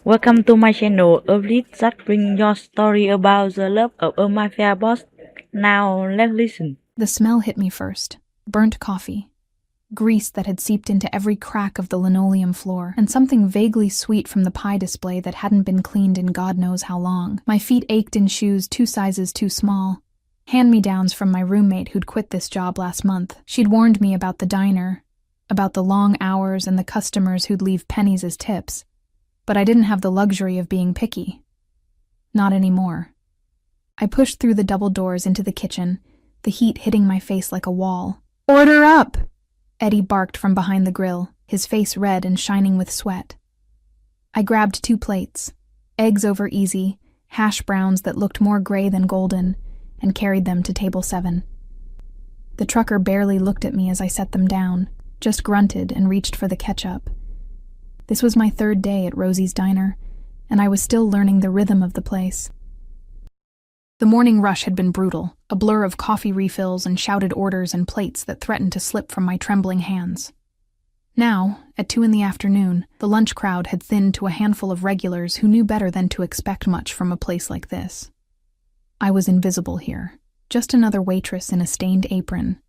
Welcome to my channel, a list that brings your story about the love of a mafia boss. Now let's listen. The smell hit me first. Burnt coffee. Grease that had seeped into every crack of the linoleum floor, and something vaguely sweet from the pie display that hadn't been cleaned in God knows how long. My feet ached in shoes 2 sizes too small. Hand-me-downs from my roommate who'd quit this job last month. She'd warned me about the diner, about the long hours and the customers who'd leave pennies as tips. But I didn't have the luxury of being picky. Not anymore. I pushed through the double doors into the kitchen, the heat hitting my face like a wall. "Order up!" Eddie barked from behind the grill, his face red and shining with sweat. I grabbed 2 plates, eggs over easy, hash browns that looked more gray than golden, and carried them to table 7. The trucker barely looked at me as I set them down, just grunted and reached for the ketchup. This was my 3rd day at Rosie's Diner, and I was still learning the rhythm of the place. The morning rush had been brutal, a blur of coffee refills and shouted orders and plates that threatened to slip from my trembling hands. Now, at 2 in the afternoon, the lunch crowd had thinned to a handful of regulars who knew better than to expect much from a place like this. I was invisible here, just another waitress in a stained apron,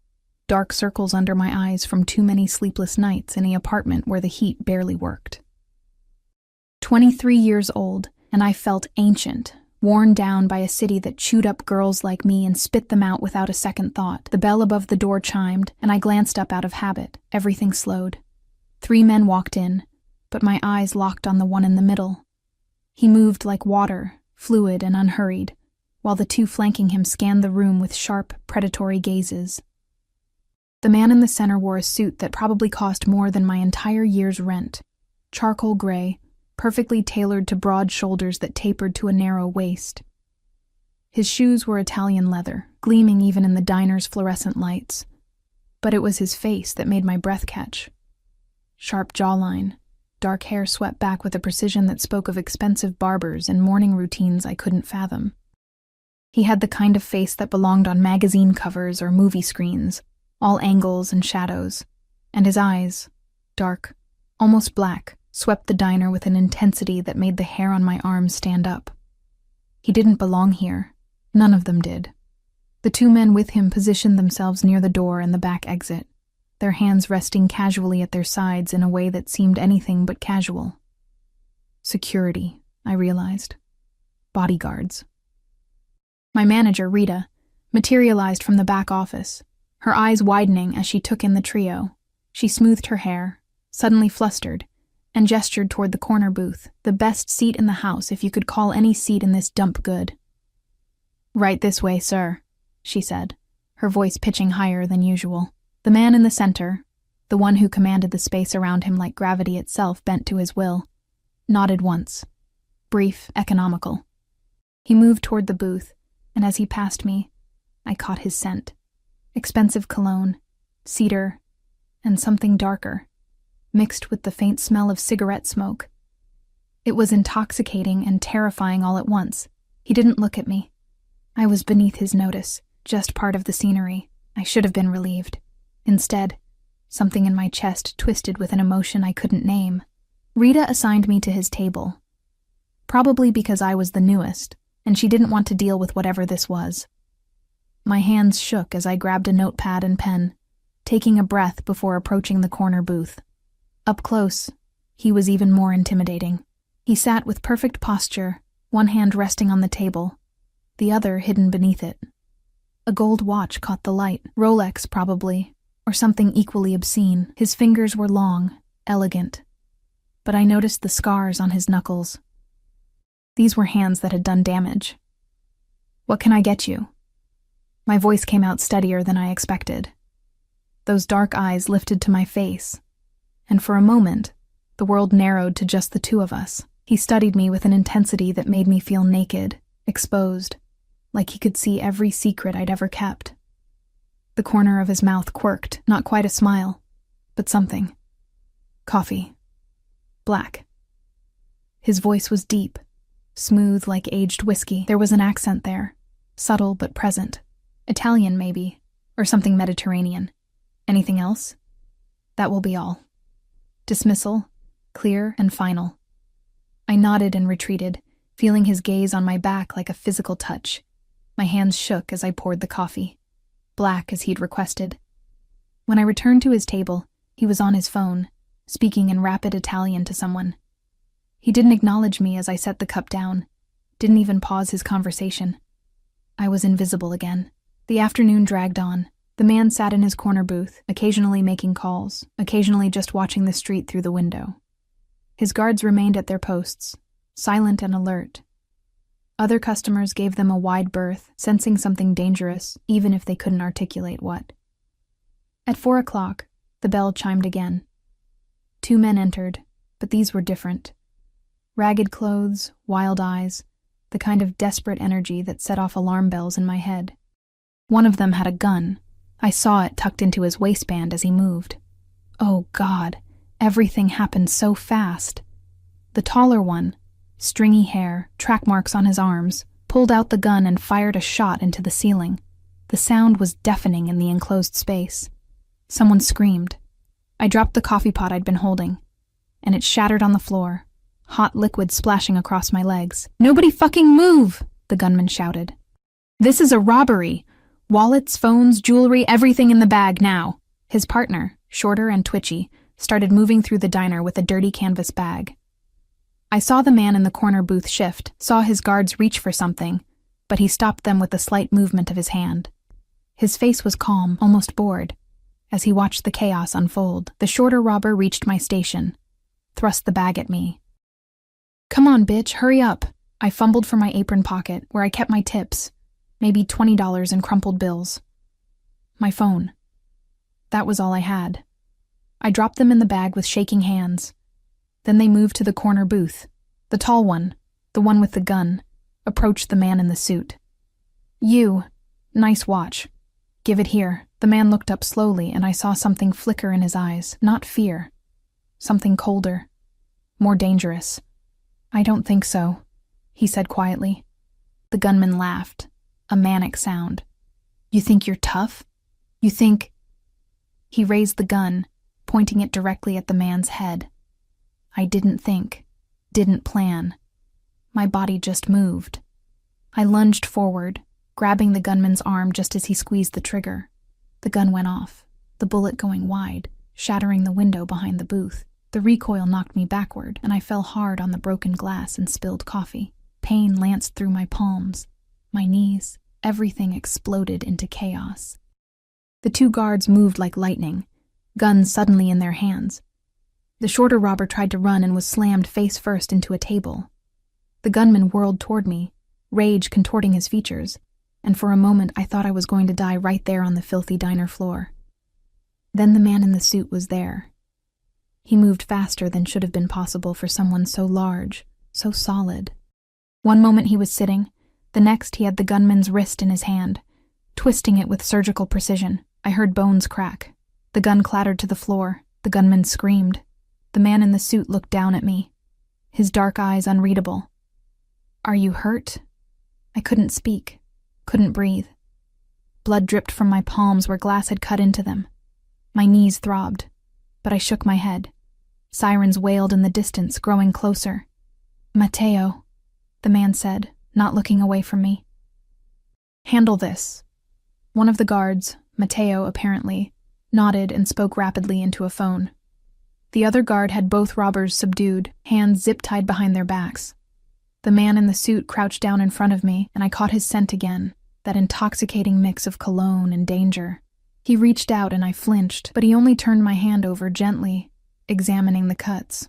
dark circles under my eyes from too many sleepless nights in the apartment where the heat barely worked. 23 years old, and I felt ancient, worn down by a city that chewed up girls like me and spit them out without a second thought. The bell above the door chimed, and I glanced up out of habit. Everything slowed. 3 men walked in, but my eyes locked on the one in the middle. He moved like water, fluid and unhurried, while the 2 flanking him scanned the room with sharp, predatory gazes. The man in the center wore a suit that probably cost more than my entire year's rent. Charcoal gray, perfectly tailored to broad shoulders that tapered to a narrow waist. His shoes were Italian leather, gleaming even in the diner's fluorescent lights. But it was his face that made my breath catch. Sharp jawline, dark hair swept back with a precision that spoke of expensive barbers and morning routines I couldn't fathom. He had the kind of face that belonged on magazine covers or movie screens, all angles and shadows, and his eyes, dark, almost black, swept the diner with an intensity that made the hair on my arms stand up. He didn't belong here. None of them did. The 2 men with him positioned themselves near the door and the back exit, their hands resting casually at their sides in a way that seemed anything but casual. Security, I realized. Bodyguards. My manager, Rita, materialized from the back office, her eyes widening as she took in the trio. She smoothed her hair, suddenly flustered, and gestured toward the corner booth, the best seat in the house if you could call any seat in this dump good. "Right this way, sir," she said, her voice pitching higher than usual. The man in the center, the one who commanded the space around him like gravity itself bent to his will, nodded once. Brief, economical. He moved toward the booth, and as he passed me, I caught his scent. Expensive cologne, cedar, and something darker, mixed with the faint smell of cigarette smoke. It was intoxicating and terrifying all at once. He didn't look at me. I was beneath his notice, just part of the scenery. I should have been relieved. Instead, something in my chest twisted with an emotion I couldn't name. Rita assigned me to his table, probably because I was the newest, and she didn't want to deal with whatever this was. My hands shook as I grabbed a notepad and pen, taking a breath before approaching the corner booth. Up close, he was even more intimidating. He sat with perfect posture, one hand resting on the table, the other hidden beneath it. A gold watch caught the light, Rolex probably, or something equally obscene. His fingers were long, elegant, but I noticed the scars on his knuckles. These were hands that had done damage. "What can I get you?" My voice came out steadier than I expected. Those dark eyes lifted to my face, and for a moment, the world narrowed to just the 2 of us. He studied me with an intensity that made me feel naked, exposed, like he could see every secret I'd ever kept. The corner of his mouth quirked, not quite a smile, but something. Coffee. Black. His voice was deep, smooth like aged whiskey. There was an accent there, subtle but present. Italian, maybe, or something Mediterranean. Anything else? That will be all. Dismissal, clear and final. I nodded and retreated, feeling his gaze on my back like a physical touch. My hands shook as I poured the coffee, black as he'd requested. When I returned to his table, he was on his phone, speaking in rapid Italian to someone. He didn't acknowledge me as I set the cup down, didn't even pause his conversation. I was invisible again. The afternoon dragged on. The man sat in his corner booth, occasionally making calls, occasionally just watching the street through the window. His guards remained at their posts, silent and alert. Other customers gave them a wide berth, sensing something dangerous, even if they couldn't articulate what. At 4 o'clock, the bell chimed again. 2 men entered, but these were different. Ragged clothes, wild eyes, the kind of desperate energy that set off alarm bells in my head. One of them had a gun. I saw it tucked into his waistband as he moved. Oh God, everything happened so fast. The taller one, stringy hair, track marks on his arms, pulled out the gun and fired a shot into the ceiling. The sound was deafening in the enclosed space. Someone screamed. I dropped the coffee pot I'd been holding, and it shattered on the floor, hot liquid splashing across my legs. "Nobody fucking move!" the gunman shouted. "This is a robbery! Wallets, phones, jewelry, everything in the bag now." His partner, shorter and twitchy, started moving through the diner with a dirty canvas bag. I saw the man in the corner booth shift, saw his guards reach for something, but he stopped them with a slight movement of his hand. His face was calm, almost bored. As he watched the chaos unfold, the shorter robber reached my station, thrust the bag at me. "Come on, bitch, hurry up." I fumbled for my apron pocket, where I kept my tips, maybe $20 in crumpled bills. My phone. That was all I had. I dropped them in the bag with shaking hands. Then they moved to the corner booth. The tall one, the one with the gun, approached the man in the suit. "You. Nice watch. Give it here." The man looked up slowly, and I saw something flicker in his eyes. Not fear. Something colder. More dangerous. "I don't think so," he said quietly. The gunman laughed. A manic sound. "You think you're tough? You think—" He raised the gun, pointing it directly at the man's head. I didn't think, didn't plan. My body just moved. I lunged forward, grabbing the gunman's arm just as he squeezed the trigger. The gun went off, the bullet going wide, shattering the window behind the booth. The recoil knocked me backward, and I fell hard on the broken glass and spilled coffee. Pain lanced through my palms, my knees. Everything exploded into chaos. The 2 guards moved like lightning, guns suddenly in their hands. The shorter robber tried to run and was slammed face first into a table. The gunman whirled toward me, rage contorting his features, and for a moment I thought I was going to die right there on the filthy diner floor. Then the man in the suit was there. He moved faster than should have been possible for someone so large, so solid. One moment he was sitting, the next he had the gunman's wrist in his hand, twisting it with surgical precision. I heard bones crack. The gun clattered to the floor. The gunman screamed. The man in the suit looked down at me, his dark eyes unreadable. "Are you hurt?" I couldn't speak, couldn't breathe. Blood dripped from my palms where glass had cut into them. My knees throbbed, but I shook my head. Sirens wailed in the distance, growing closer. "Matteo," the man said, not looking away from me. "Handle this." One of the guards, Matteo apparently, nodded and spoke rapidly into a phone. The other guard had both robbers subdued, hands zip-tied behind their backs. The man in the suit crouched down in front of me, and I caught his scent again, that intoxicating mix of cologne and danger. He reached out and I flinched, but he only turned my hand over gently, examining the cuts.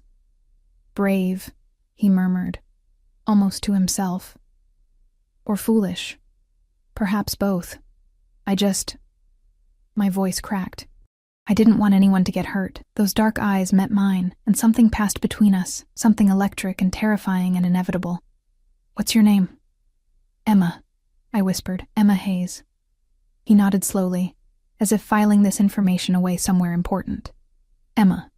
"Brave," he murmured, almost to himself. Or foolish. Perhaps both. My voice cracked. I didn't want anyone to get hurt. Those dark eyes met mine, and something passed between us, something electric and terrifying and inevitable. "What's your name?" "Emma," I whispered. "Emma Hayes." He nodded slowly, as if filing this information away somewhere important. "Emma."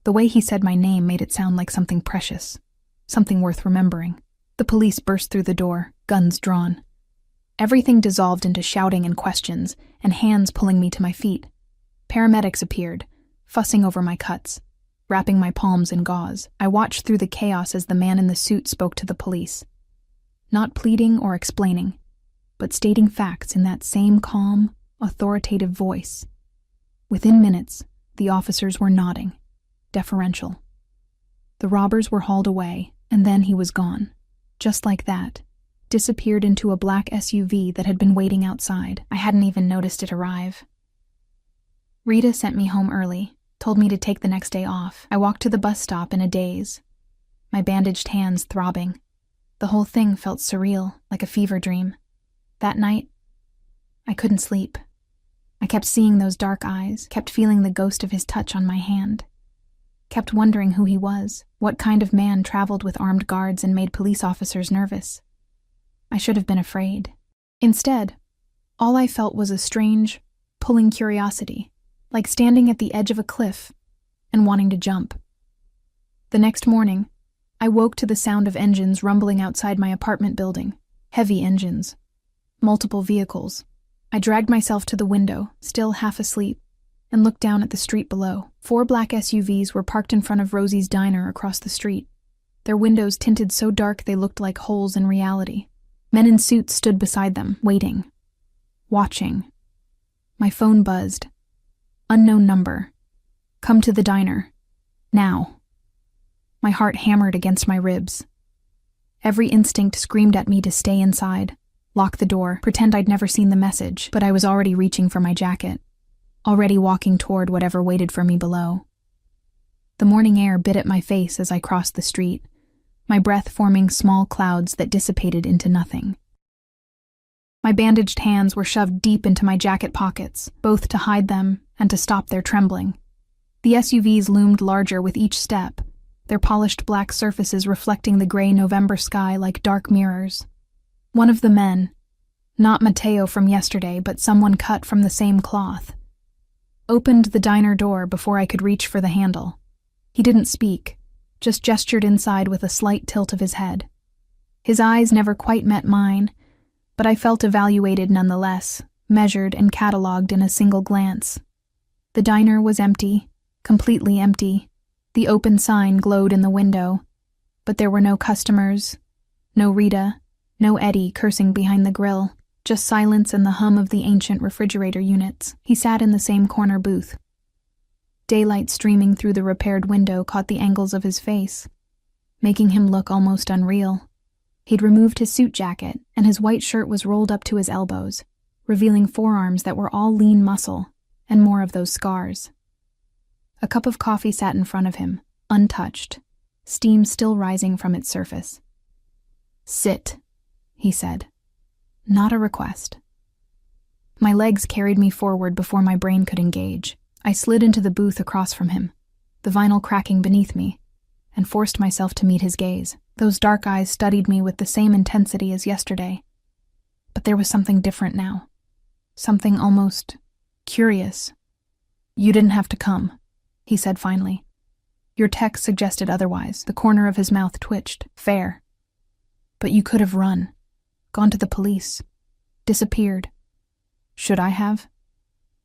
The way he said my name made it sound like something precious, something worth remembering. The police burst through the door, guns drawn. Everything dissolved into shouting and questions, and hands pulling me to my feet. Paramedics appeared, fussing over my cuts. wrapping my palms in gauze. I watched through the chaos as the man in the suit spoke to the police. Not pleading or explaining, but stating facts in that same calm, authoritative voice. Within minutes, the officers were nodding, deferential. The robbers were hauled away, and then he was gone. Just like that. Disappeared into a black SUV that had been waiting outside. I hadn't even noticed it arrive. Rita sent me home early, told me to take the next day off. I walked to the bus stop in a daze, my bandaged hands throbbing. The whole thing felt surreal, like a fever dream. That night, I couldn't sleep. I kept seeing those dark eyes, kept feeling the ghost of his touch on my hand. Kept wondering who he was, what kind of man traveled with armed guards and made police officers nervous. I should have been afraid. Instead, all I felt was a strange, pulling curiosity, like standing at the edge of a cliff and wanting to jump. The next morning, I woke to the sound of engines rumbling outside my apartment building. Heavy engines. Multiple vehicles. I dragged myself to the window, still half asleep, and looked down at the street below. 4 black SUVs were parked in front of Rosie's diner across the street. Their windows tinted so dark they looked like holes in reality. Men in suits stood beside them, waiting. Watching. My phone buzzed. Unknown number. Come to the diner. Now. My heart hammered against my ribs. Every instinct screamed at me to stay inside, lock the door, pretend I'd never seen the message, but I was already reaching for my jacket, already walking toward whatever waited for me below. The morning air bit at my face as I crossed the street, my breath forming small clouds that dissipated into nothing. My bandaged hands were shoved deep into my jacket pockets, both to hide them and to stop their trembling. The SUVs loomed larger with each step, their polished black surfaces reflecting the gray November sky like dark mirrors. One of the men, not Mateo from yesterday, but someone cut from the same cloth, opened the diner door before I could reach for the handle. He didn't speak, just gestured inside with a slight tilt of his head. His eyes never quite met mine, but I felt evaluated nonetheless, measured and catalogued in a single glance. The diner was empty, completely empty. The open sign glowed in the window, but there were no customers, no Rita, no Eddie cursing behind the grill, just silence and the hum of the ancient refrigerator units. He sat in the same corner booth. Daylight streaming through the repaired window caught the angles of his face, making him look almost unreal. He'd removed his suit jacket, and his white shirt was rolled up to his elbows, revealing forearms that were all lean muscle, and more of those scars. A cup of coffee sat in front of him, untouched, steam still rising from its surface. "Sit," he said. Not a request. My legs carried me forward before my brain could engage. I slid into the booth across from him, the vinyl cracking beneath me, and forced myself to meet his gaze. Those dark eyes studied me with the same intensity as yesterday. But there was something different now. Something almost curious. "You didn't have to come," he said finally. "Your text suggested otherwise." The corner of his mouth twitched. "Fair. But you could have run. Gone to the police. Disappeared. Should I have?"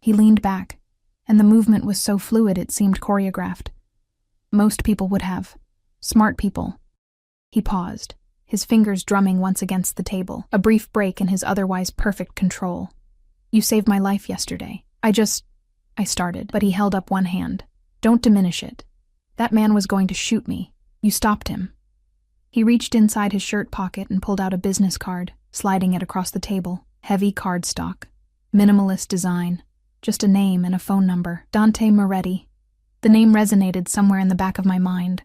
He leaned back, and the movement was so fluid it seemed choreographed. "Most people would have. Smart people." He paused, his fingers drumming once against the table, a brief break in his otherwise perfect control. "You saved my life yesterday. I started, but he held up one hand. "Don't diminish it. That man was going to shoot me. You stopped him." He reached inside his shirt pocket and pulled out a business card, sliding it across the table. Heavy cardstock. Minimalist design. Just a name and a phone number. Dante Moretti. The name resonated somewhere in the back of my mind.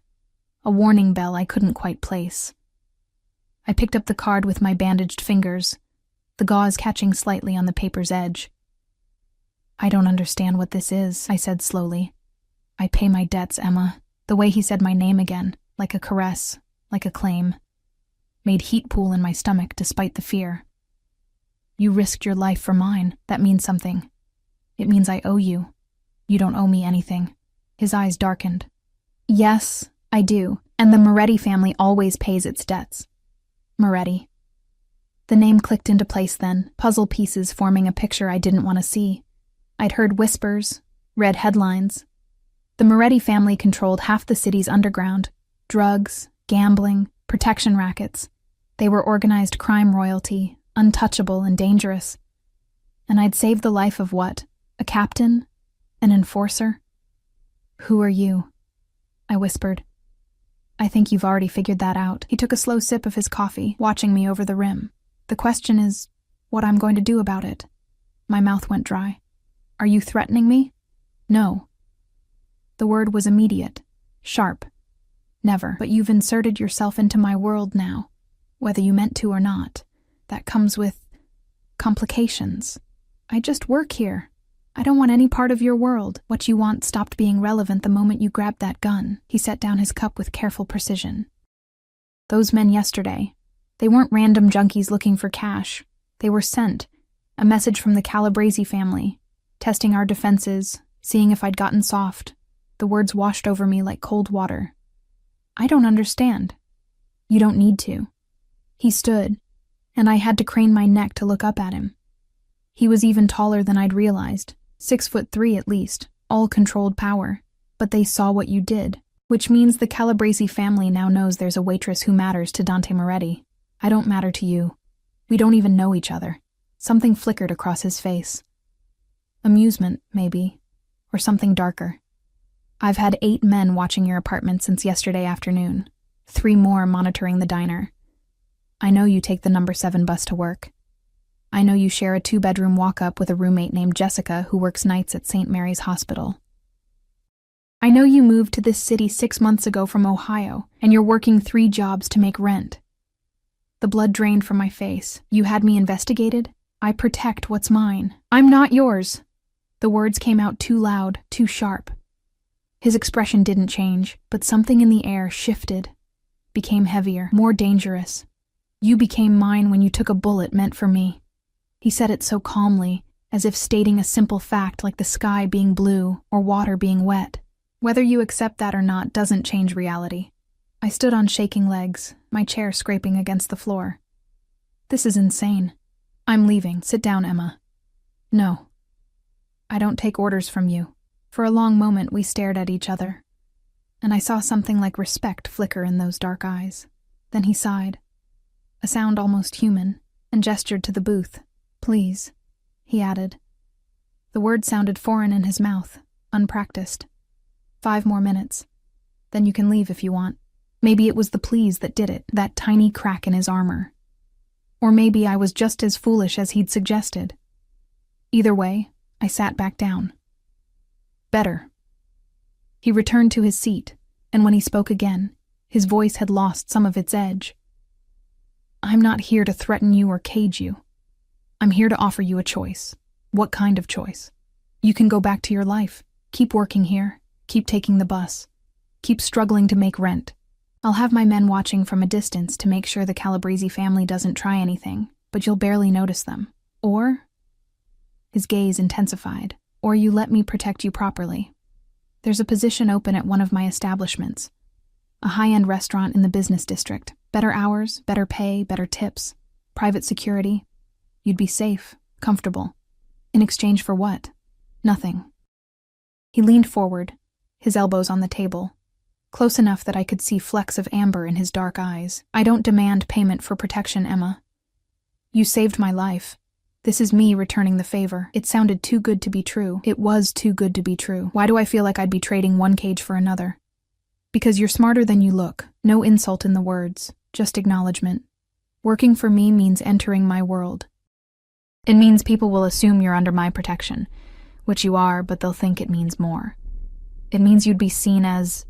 A warning bell I couldn't quite place. I picked up the card with my bandaged fingers, the gauze catching slightly on the paper's edge. "I don't understand what this is," I said slowly. "I pay my debts, Emma." The way he said my name again, like a caress, like a claim, made heat pool in my stomach despite the fear. "You risked your life for mine. That means something. It means I owe you. You don't owe me anything." His eyes darkened. "Yes, I do, and the Moretti family always pays its debts." Moretti. The name clicked into place then, puzzle pieces forming a picture I didn't want to see. I'd heard whispers, read headlines, The Moretti family controlled half the city's underground: drugs, gambling, protection rackets. They were organized crime royalty, untouchable and dangerous. And I'd saved the life of what? A captain? An enforcer? "Who are you?" I whispered. "I think you've already figured that out." He took a slow sip of his coffee, watching me over the rim. "The question is what I'm going to do about it." My mouth went dry. "Are you threatening me?" "No." The word was immediate, sharp. "Never. But you've inserted yourself into my world now, whether you meant to or not. That comes with complications. I just work here. I don't want any part of your world. What you want stopped being relevant the moment you grabbed that gun." He set down his cup with careful precision. "Those men yesterday, they weren't random junkies looking for cash. They were sent. A message from the Calabrese family, testing our defenses, seeing if I'd gotten soft." The words washed over me like cold water. "I don't understand." "You don't need to." He stood, and I had to crane my neck to look up at him. He was even taller than I'd realized, 6'3" at least, all controlled power. "But they saw what you did, which means the Calabrese family now knows there's a waitress who matters to Dante Moretti. I don't matter to you. We don't even know each other." Something flickered across his face. Amusement, maybe, or something darker. "I've had 8 men watching your apartment since yesterday afternoon, 3 more monitoring the diner. I know you take the number 7 bus to work. I know you share a 2-bedroom walk-up with a roommate named Jessica who works nights at St. Mary's Hospital. I know you moved to this city 6 months ago from Ohio, and you're working 3 jobs to make rent." The blood drained from my face. "You had me investigated? I protect what's mine. I'm not yours." The words came out too loud, too sharp. His expression didn't change, but something in the air shifted, became heavier, more dangerous. "You became mine when you took a bullet meant for me." He said it so calmly, as if stating a simple fact like the sky being blue or water being wet. Whether you accept that or not doesn't change reality. I stood on shaking legs, my chair scraping against the floor. "This is insane. I'm leaving. Sit down, Emma." "No. I don't take orders from you." For a long moment we stared at each other, and I saw something like respect flicker in those dark eyes. Then he sighed, a sound almost human, and gestured to the booth. "Please," he added. The word sounded foreign in his mouth, unpracticed. 5 more minutes. Then you can leave if you want. Maybe it was the please that did it, that tiny crack in his armor. Or maybe I was just as foolish as he'd suggested. Either way, I sat back down. "Better." He returned to his seat, and when he spoke again, his voice had lost some of its edge. "I'm not here to threaten you or cage you. I'm here to offer you a choice." "What kind of choice?" "You can go back to your life, keep working here, keep taking the bus, keep struggling to make rent. I'll have my men watching from a distance to make sure the Calabrese family doesn't try anything, but you'll barely notice them. Or," his gaze intensified, "or you let me protect you properly. There's a position open at one of my establishments, a high-end restaurant in the business district. Better hours, better pay, better tips, private security. You'd be safe, comfortable. In exchange for what? Nothing." He leaned forward, his elbows on the table, close enough that I could see flecks of amber in his dark eyes. "I don't demand payment for protection, Emma. You saved my life. This is me returning the favor." It sounded too good to be true. It was too good to be true. Why do I feel like I'd be trading one cage for another? "Because you're smarter than you look." No insult in the words, just acknowledgement. "Working for me means entering my world. It means people will assume you're under my protection, which you are, but they'll think it means more. It means you'd be seen as..."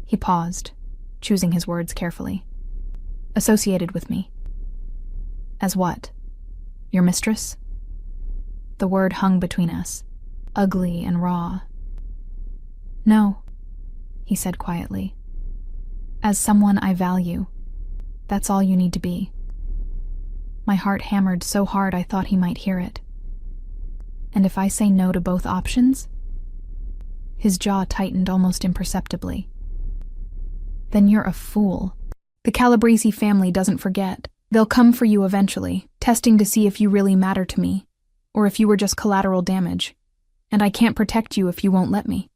He paused, choosing his words carefully. "Associated with me." "As what? Your mistress?" The word hung between us, ugly and raw. "No," he said quietly. "As someone I value. That's all you need to be." My heart hammered so hard I thought he might hear it. "And if I say no to both options?" His jaw tightened almost imperceptibly. "Then you're a fool. The Calabrese family doesn't forget. They'll come for you eventually, testing to see if you really matter to me, or if you were just collateral damage. And I can't protect you if you won't let me."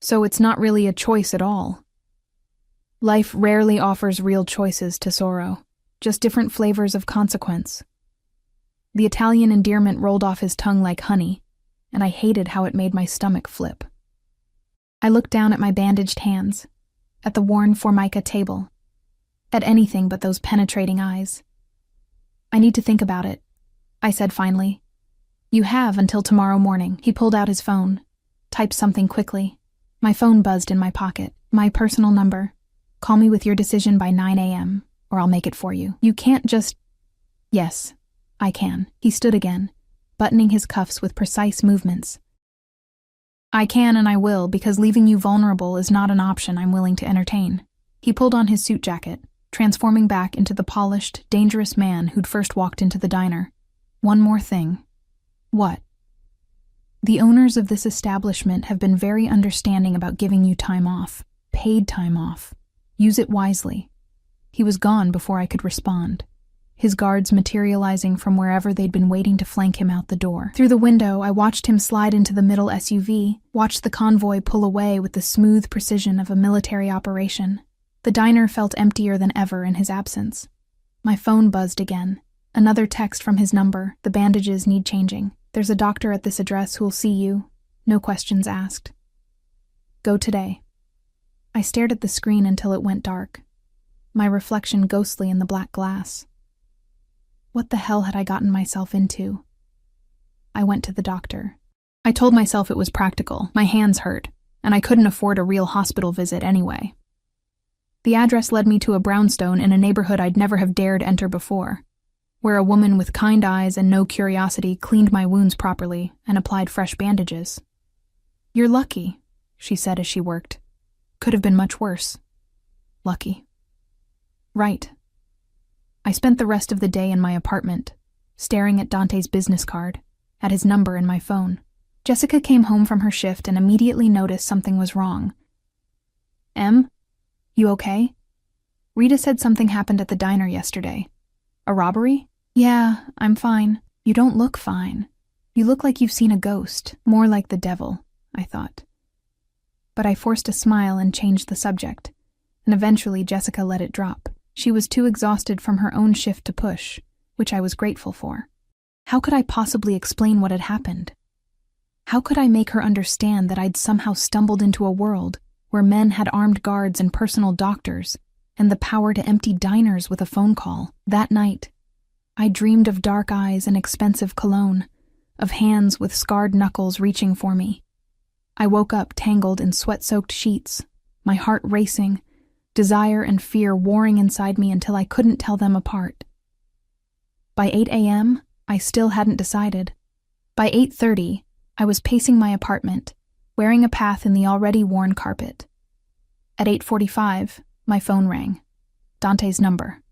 So it's not really a choice at all. Life rarely offers real choices, Tesoro, just different flavors of consequence. The Italian endearment rolled off his tongue like honey, and I hated how it made my stomach flip. I looked down at my bandaged hands, at the worn formica table, at anything but those penetrating eyes. I need to think about it, I said finally. You have until tomorrow morning. He pulled out his phone, typed something quickly. My phone buzzed in my pocket. My personal number. Call me with your decision by 9 a.m., or I'll make it for you. You can't just... Yes, I can. He stood again, buttoning his cuffs with precise movements. I can and I will, because leaving you vulnerable is not an option I'm willing to entertain. He pulled on his suit jacket, transforming back into the polished, dangerous man who'd first walked into the diner. One more thing. What? The owners of this establishment have been very understanding about giving you time off, paid time off. Use it wisely. He was gone before I could respond, his guards materializing from wherever they'd been waiting to flank him out the door. Through the window, I watched him slide into the middle SUV, watched the convoy pull away with the smooth precision of a military operation. The diner felt emptier than ever in his absence. My phone buzzed again. Another text from his number. The bandages need changing. There's a doctor at this address who'll see you. No questions asked. Go today. I stared at the screen until it went dark, my reflection ghostly in the black glass. What the hell had I gotten myself into? I went to the doctor. I told myself it was practical. My hands hurt, and I couldn't afford a real hospital visit anyway. The address led me to a brownstone in a neighborhood I'd never have dared enter before, where a woman with kind eyes and no curiosity cleaned my wounds properly and applied fresh bandages. You're lucky, she said as she worked. Could have been much worse. Lucky. Right. I spent the rest of the day in my apartment, staring at Dante's business card, at his number in my phone. Jessica came home from her shift and immediately noticed something was wrong. Em? You okay? Rita said something happened at the diner yesterday. A robbery? Yeah, I'm fine. You don't look fine. You look like you've seen a ghost. More like the devil, I thought. But I forced a smile and changed the subject, and eventually Jessica let it drop. She was too exhausted from her own shift to push, which I was grateful for. How could I possibly explain what had happened? How could I make her understand that I'd somehow stumbled into a world where men had armed guards and personal doctors, and the power to empty diners with a phone call? That night, I dreamed of dark eyes and expensive cologne, of hands with scarred knuckles reaching for me. I woke up tangled in sweat-soaked sheets, my heart racing, desire and fear warring inside me until I couldn't tell them apart. By 8 a.m., I still hadn't decided. By 8:30, I was pacing my apartment, wearing a path in the already worn carpet. At 8:45, my phone rang. Dante's number.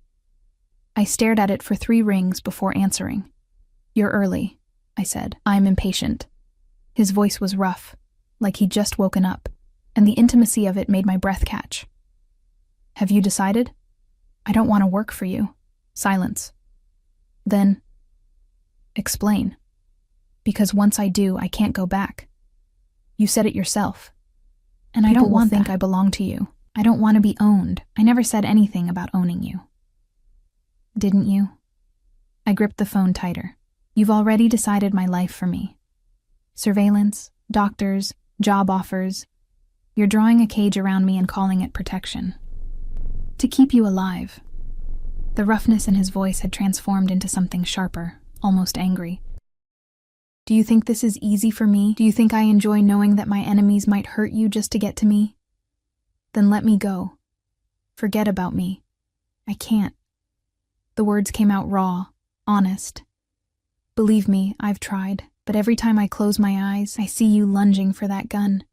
I stared at it for 3 rings before answering. You're early, I said. I'm impatient. His voice was rough, like he'd just woken up, and the intimacy of it made my breath catch. Have you decided? I don't want to work for you. Silence. Then, explain. Because once I do, I can't go back. You said it yourself. And I don't want to think I belong to you. I don't want to be owned. I never said anything about owning you. Didn't you? I gripped the phone tighter. You've already decided my life for me. Surveillance, doctors, job offers. You're drawing a cage around me and calling it protection. To keep you alive. The roughness in his voice had transformed into something sharper, almost angry. Do you think this is easy for me? Do you think I enjoy knowing that my enemies might hurt you just to get to me? Then let me go. Forget about me. I can't. The words came out raw, honest. Believe me, I've tried, but every time I close my eyes, I see you lunging for that gun.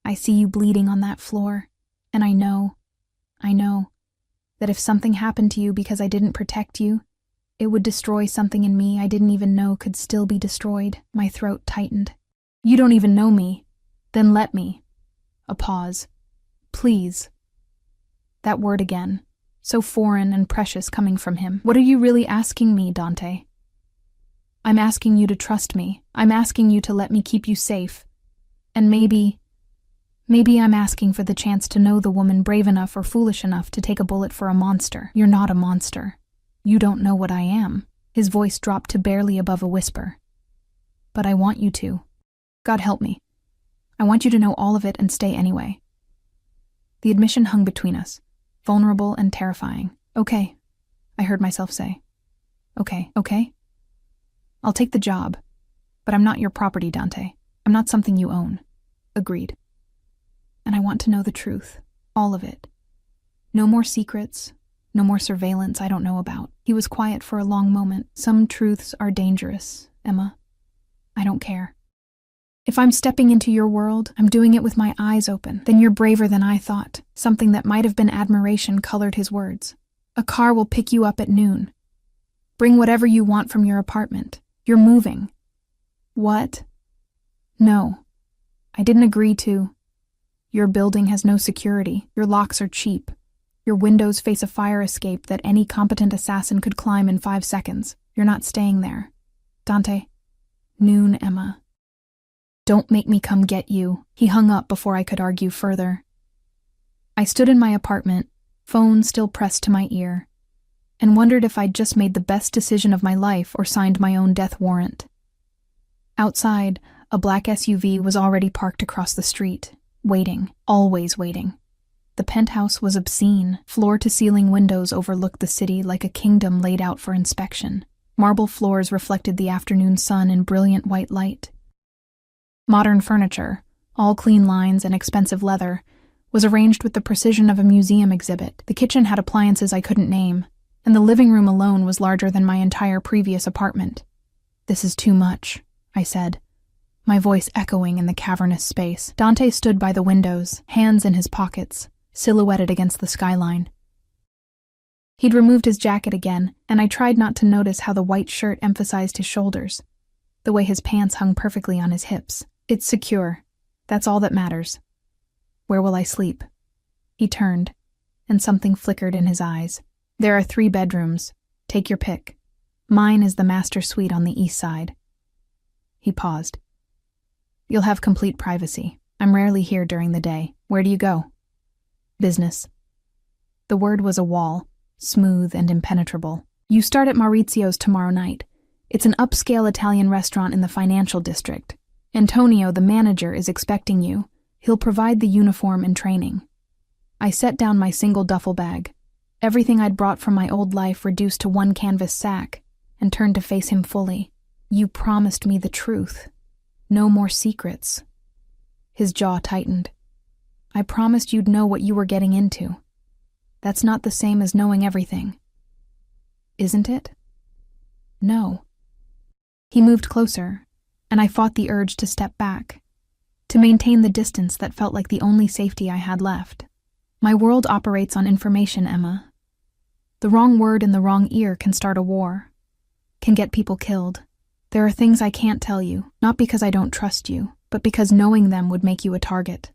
I see you bleeding on that floor, and I know, that if something happened to you because I didn't protect you, it would destroy something in me I didn't even know could still be destroyed. My throat tightened. You don't even know me. Then let me. A pause. Please. That word again, so foreign and precious coming from him. What are you really asking me, Dante? I'm asking you to trust me. I'm asking you to let me keep you safe. And maybe Maybe I'm asking for the chance to know the woman brave enough or foolish enough to take a bullet for a monster. You're not a monster. You don't know what I am. His voice dropped to barely above a whisper. But I want you to. God help me. I want you to know all of it and stay anyway. The admission hung between us, vulnerable and terrifying. Okay, I heard myself say. Okay? I'll take the job, but I'm not your property, Dante. I'm not something you own. Agreed. And I want to know the truth, all of it. No more secrets, no more surveillance I don't know about. He was quiet for a long moment. Some truths are dangerous, Emma. I don't care. If I'm stepping into your world, I'm doing it with my eyes open. Then you're braver than I thought. Something that might have been admiration colored his words. A car will pick you up at noon. Bring whatever you want from your apartment. You're moving. What? No. I didn't agree to. Your building has no security. Your locks are cheap. Your windows face a fire escape that any competent assassin could climb in 5 seconds. You're not staying there. Dante. Noon, Emma. Don't make me come get you. He hung up before I could argue further. I stood in my apartment, phone still pressed to my ear, and wondered if I'd just made the best decision of my life or signed my own death warrant. Outside, a black SUV was already parked across the street, waiting, always waiting. The penthouse was obscene. Floor-to-ceiling windows overlooked the city like a kingdom laid out for inspection. Marble floors reflected the afternoon sun in brilliant white light. Modern furniture, all clean lines and expensive leather, was arranged with the precision of a museum exhibit. The kitchen had appliances I couldn't name, and the living room alone was larger than my entire previous apartment. This is too much, I said, my voice echoing in the cavernous space. Dante stood by the windows, hands in his pockets, silhouetted against the skyline. He'd removed his jacket again, and I tried not to notice how the white shirt emphasized his shoulders, the way his pants hung perfectly on his hips. It's secure. That's all that matters. Where will I sleep? He turned, and something flickered in his eyes. There are 3 bedrooms. Take your pick. Mine is the master suite on the east side. He paused. You'll have complete privacy. I'm rarely here during the day. Where do you go? Business. The word was a wall, smooth and impenetrable. You start at Maurizio's tomorrow night. It's an upscale Italian restaurant in the financial district. Antonio, the manager, is expecting you. He'll provide the uniform and training. I set down my single duffel bag, everything I'd brought from my old life reduced to one canvas sack, and turned to face him fully. You promised me the truth. No more secrets. His jaw tightened. I promised you'd know what you were getting into. That's not the same as knowing everything. Isn't it? No. He moved closer, and I fought the urge to step back, to maintain the distance that felt like the only safety I had left. My world operates on information, Emma. The wrong word in the wrong ear can start a war, can get people killed. There are things I can't tell you, not because I don't trust you, but because knowing them would make you a target.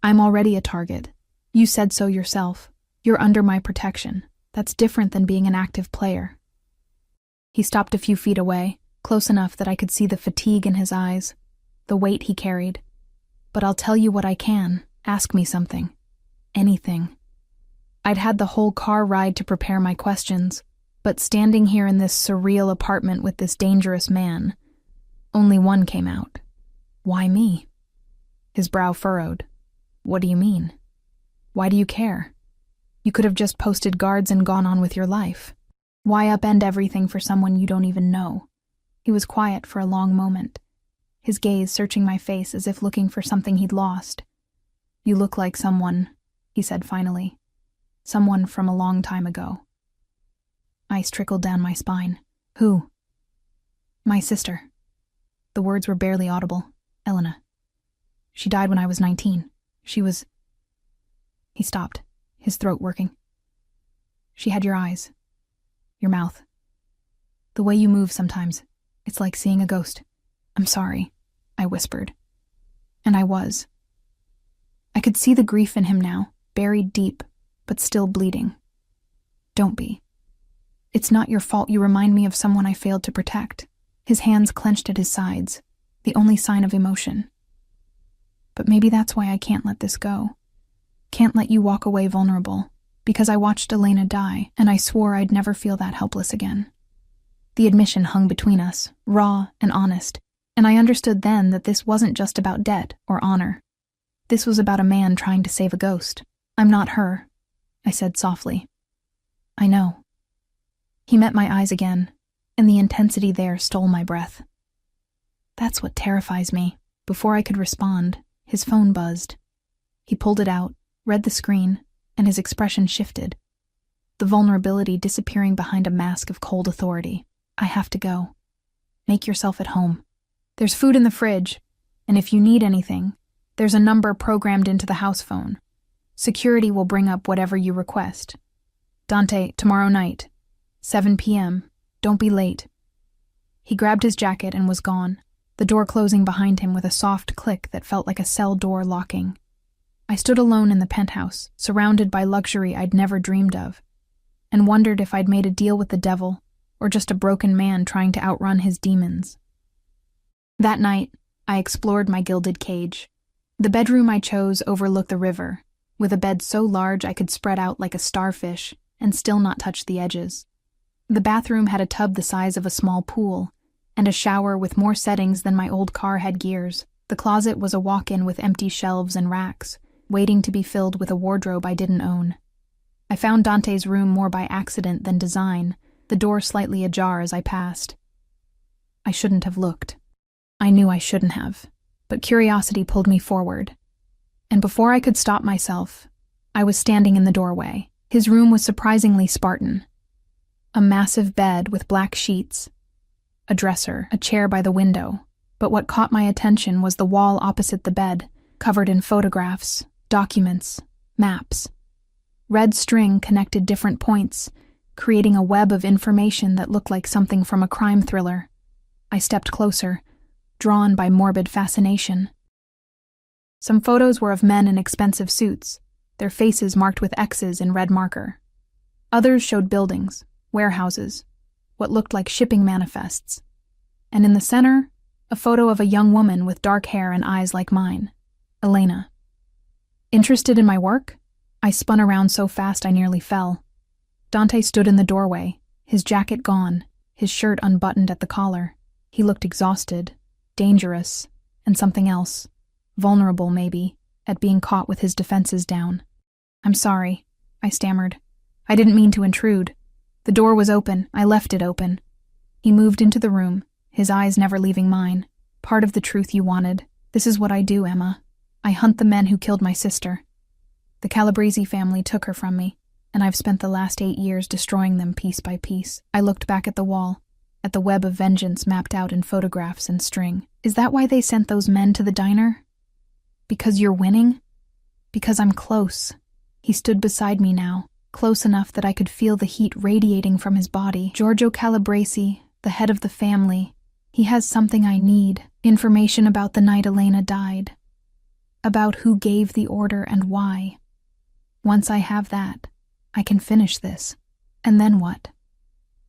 I'm already a target. You said so yourself. You're under my protection. That's different than being an active player. He stopped a few feet away, close enough that I could see the fatigue in his eyes, the weight he carried. But I'll tell you what I can. Ask me something. Anything. I'd had the whole car ride to prepare my questions, but standing here in this surreal apartment with this dangerous man, only one came out. Why me? His brow furrowed. What do you mean? Why do you care? You could have just posted guards and gone on with your life. Why upend everything for someone you don't even know? He was quiet for a long moment, his gaze searching my face as if looking for something he'd lost. You look like someone, he said finally. Someone from a long time ago. Ice trickled down my spine. Who? My sister. The words were barely audible. Elena. She died when I was 19. She was... He stopped, his throat working. She had your eyes. Your mouth. The way you move sometimes. It's like seeing a ghost. I'm sorry, I whispered. And I was. I could see the grief in him now, buried deep, but still bleeding. Don't be. It's not your fault you remind me of someone I failed to protect. His hands clenched at his sides, the only sign of emotion. But maybe that's why I can't let this go. Can't let you walk away vulnerable, because I watched Elena die, and I swore I'd never feel that helpless again. The admission hung between us, raw and honest, and I understood then that this wasn't just about debt or honor. This was about a man trying to save a ghost. I'm not her, I said softly. I know. He met my eyes again, and the intensity there stole my breath. That's what terrifies me. Before I could respond, his phone buzzed. He pulled it out, read the screen, and his expression shifted. The vulnerability disappearing behind a mask of cold authority. I have to go. Make yourself at home. There's food in the fridge, and if you need anything, there's a number programmed into the house phone. Security will bring up whatever you request. Dante, tomorrow night, 7 p.m. Don't be late. He grabbed his jacket and was gone, the door closing behind him with a soft click that felt like a cell door locking. I stood alone in the penthouse, surrounded by luxury I'd never dreamed of, and wondered if I'd made a deal with the devil or just a broken man trying to outrun his demons. That night, I explored my gilded cage. The bedroom I chose overlooked the river, with a bed so large I could spread out like a starfish and still not touch the edges. The bathroom had a tub the size of a small pool, and a shower with more settings than my old car had gears. The closet was a walk-in with empty shelves and racks, waiting to be filled with a wardrobe I didn't own. I found Dante's room more by accident than design, the door slightly ajar as I passed. I shouldn't have looked. I knew I shouldn't have, but curiosity pulled me forward. And before I could stop myself, I was standing in the doorway. His room was surprisingly Spartan. A massive bed with black sheets, a dresser, a chair by the window. But what caught my attention was the wall opposite the bed, covered in photographs, documents, maps. Red string connected different points, creating a web of information that looked like something from a crime thriller. I stepped closer, drawn by morbid fascination. Some photos were of men in expensive suits, their faces marked with X's in red marker. Others showed buildings, warehouses, what looked like shipping manifests. And in the center, a photo of a young woman with dark hair and eyes like mine, Elena. Interested in my work? I spun around so fast I nearly fell. Dante stood in the doorway, his jacket gone, his shirt unbuttoned at the collar. He looked exhausted, dangerous, and something else. Vulnerable, maybe, at being caught with his defenses down. I'm sorry, I stammered. I didn't mean to intrude. The door was open. I left it open. He moved into the room, his eyes never leaving mine. Part of the truth you wanted. This is what I do, Emma. I hunt the men who killed my sister. The Calabrese family took her from me, and I've spent the last 8 years destroying them piece by piece. I looked back at the wall, at the web of vengeance mapped out in photographs and string. Is that why they sent those men to the diner? Because you're winning? Because I'm close. He stood beside me now, close enough that I could feel the heat radiating from his body. Giorgio Calabrese, the head of the family. He has something I need. Information about the night Elena died. About who gave the order and why. Once I have that, I can finish this. And then what?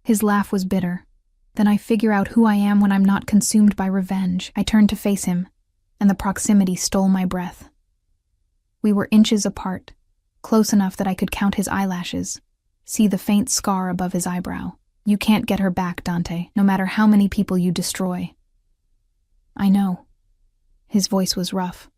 His laugh was bitter. Then I figure out who I am when I'm not consumed by revenge. I turned to face him, and the proximity stole my breath. We were inches apart, close enough that I could count his eyelashes, see the faint scar above his eyebrow. You can't get her back, Dante, no matter how many people you destroy. I know. His voice was rough.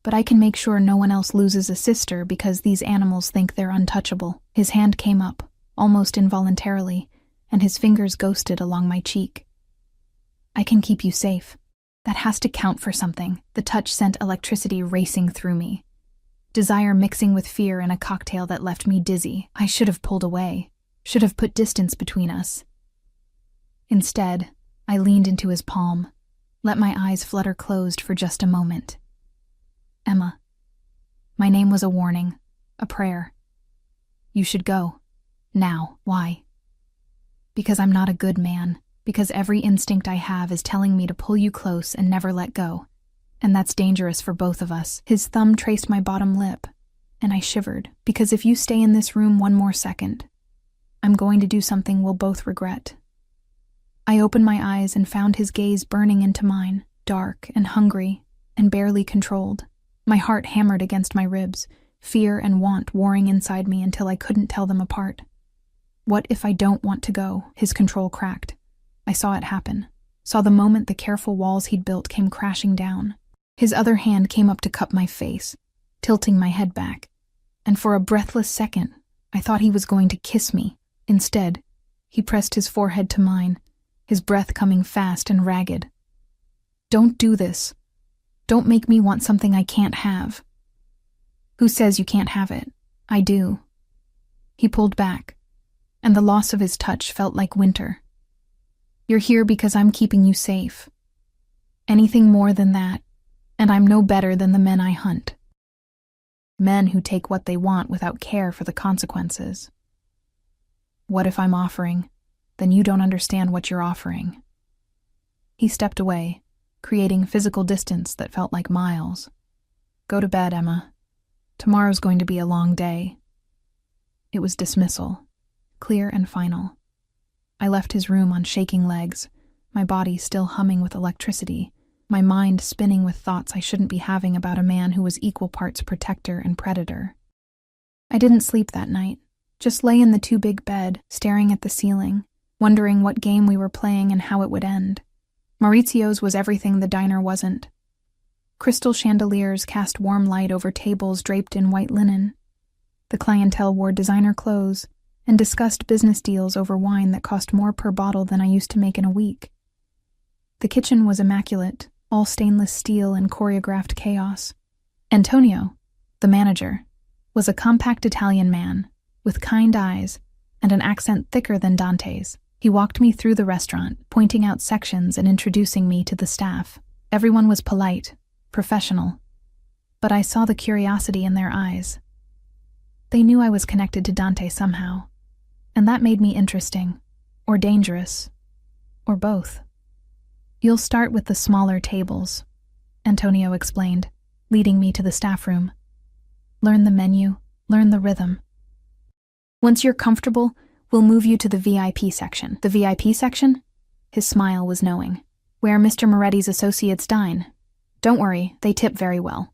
But I can make sure no one else loses a sister because these animals think they're untouchable. His hand came up, almost involuntarily, and his fingers ghosted along my cheek. I can keep you safe. That has to count for something. The touch sent electricity racing through me. Desire mixing with fear in a cocktail that left me dizzy. I should have pulled away. Should have put distance between us. Instead, I leaned into his palm, let my eyes flutter closed for just a moment. Emma. My name was a warning, a prayer. You should go. Now. Why? Because I'm not a good man. Because every instinct I have is telling me to pull you close and never let go. And that's dangerous for both of us. His thumb traced my bottom lip, and I shivered. Because if you stay in this room one more second, I'm going to do something we'll both regret. I opened my eyes and found his gaze burning into mine, dark and hungry and barely controlled. My heart hammered against my ribs, fear and want warring inside me until I couldn't tell them apart. What if I don't want to go? His control cracked. I saw it happen. Saw the moment the careful walls he'd built came crashing down. His other hand came up to cup my face, tilting my head back. And for a breathless second, I thought he was going to kiss me. Instead, he pressed his forehead to mine, his breath coming fast and ragged. Don't do this. Don't make me want something I can't have. Who says you can't have it? I do. He pulled back, and the loss of his touch felt like winter. You're here because I'm keeping you safe. Anything more than that, and I'm no better than the men I hunt. Men who take what they want without care for the consequences. What if I'm offering? Then you don't understand what you're offering. He stepped away, creating physical distance that felt like miles. Go to bed, Emma. Tomorrow's going to be a long day. It was dismissal, clear and final. I left his room on shaking legs, my body still humming with electricity, my mind spinning with thoughts I shouldn't be having about a man who was equal parts protector and predator. I didn't sleep that night, just lay in the too-big bed, staring at the ceiling, wondering what game we were playing and how it would end. Maurizio's was everything the diner wasn't. Crystal chandeliers cast warm light over tables draped in white linen. The clientele wore designer clothes and discussed business deals over wine that cost more per bottle than I used to make in a week. The kitchen was immaculate, all stainless steel and choreographed chaos. Antonio, the manager, was a compact Italian man, with kind eyes and an accent thicker than Dante's. He walked me through the restaurant, pointing out sections and introducing me to the staff. Everyone was polite, professional, but I saw the curiosity in their eyes. They knew I was connected to Dante somehow, and that made me interesting, or dangerous, or both. You'll start with the smaller tables, Antonio explained, leading me to the staff room. Learn the menu, learn the rhythm. Once you're comfortable, we'll move you to the VIP section. The VIP section? His smile was knowing. Where Mr. Moretti's associates dine. Don't worry, they tip very well.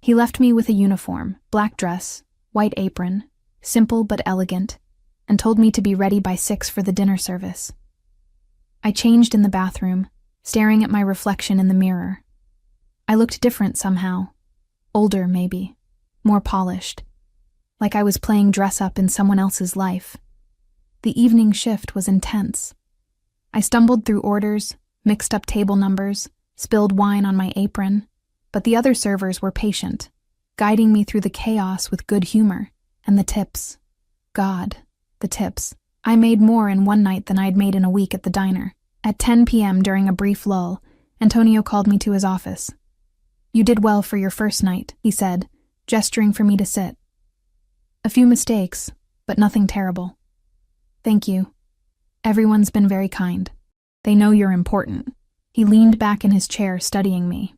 He left me with a uniform, black dress, white apron, simple but elegant, and told me to be ready by 6 for the dinner service. I changed in the bathroom, staring at my reflection in the mirror. I looked different somehow. Older, maybe. More polished. Like I was playing dress-up in someone else's life. The evening shift was intense. I stumbled through orders, mixed up table numbers, spilled wine on my apron, but the other servers were patient, guiding me through the chaos with good humor. And the tips. God, the tips. I made more in one night than I'd made in a week at the diner. At 10 p.m. during a brief lull, Antonio called me to his office. You did well for your first night, he said, gesturing for me to sit. A few mistakes, but nothing terrible. Thank you. Everyone's been very kind. They know you're important. He leaned back in his chair, studying me.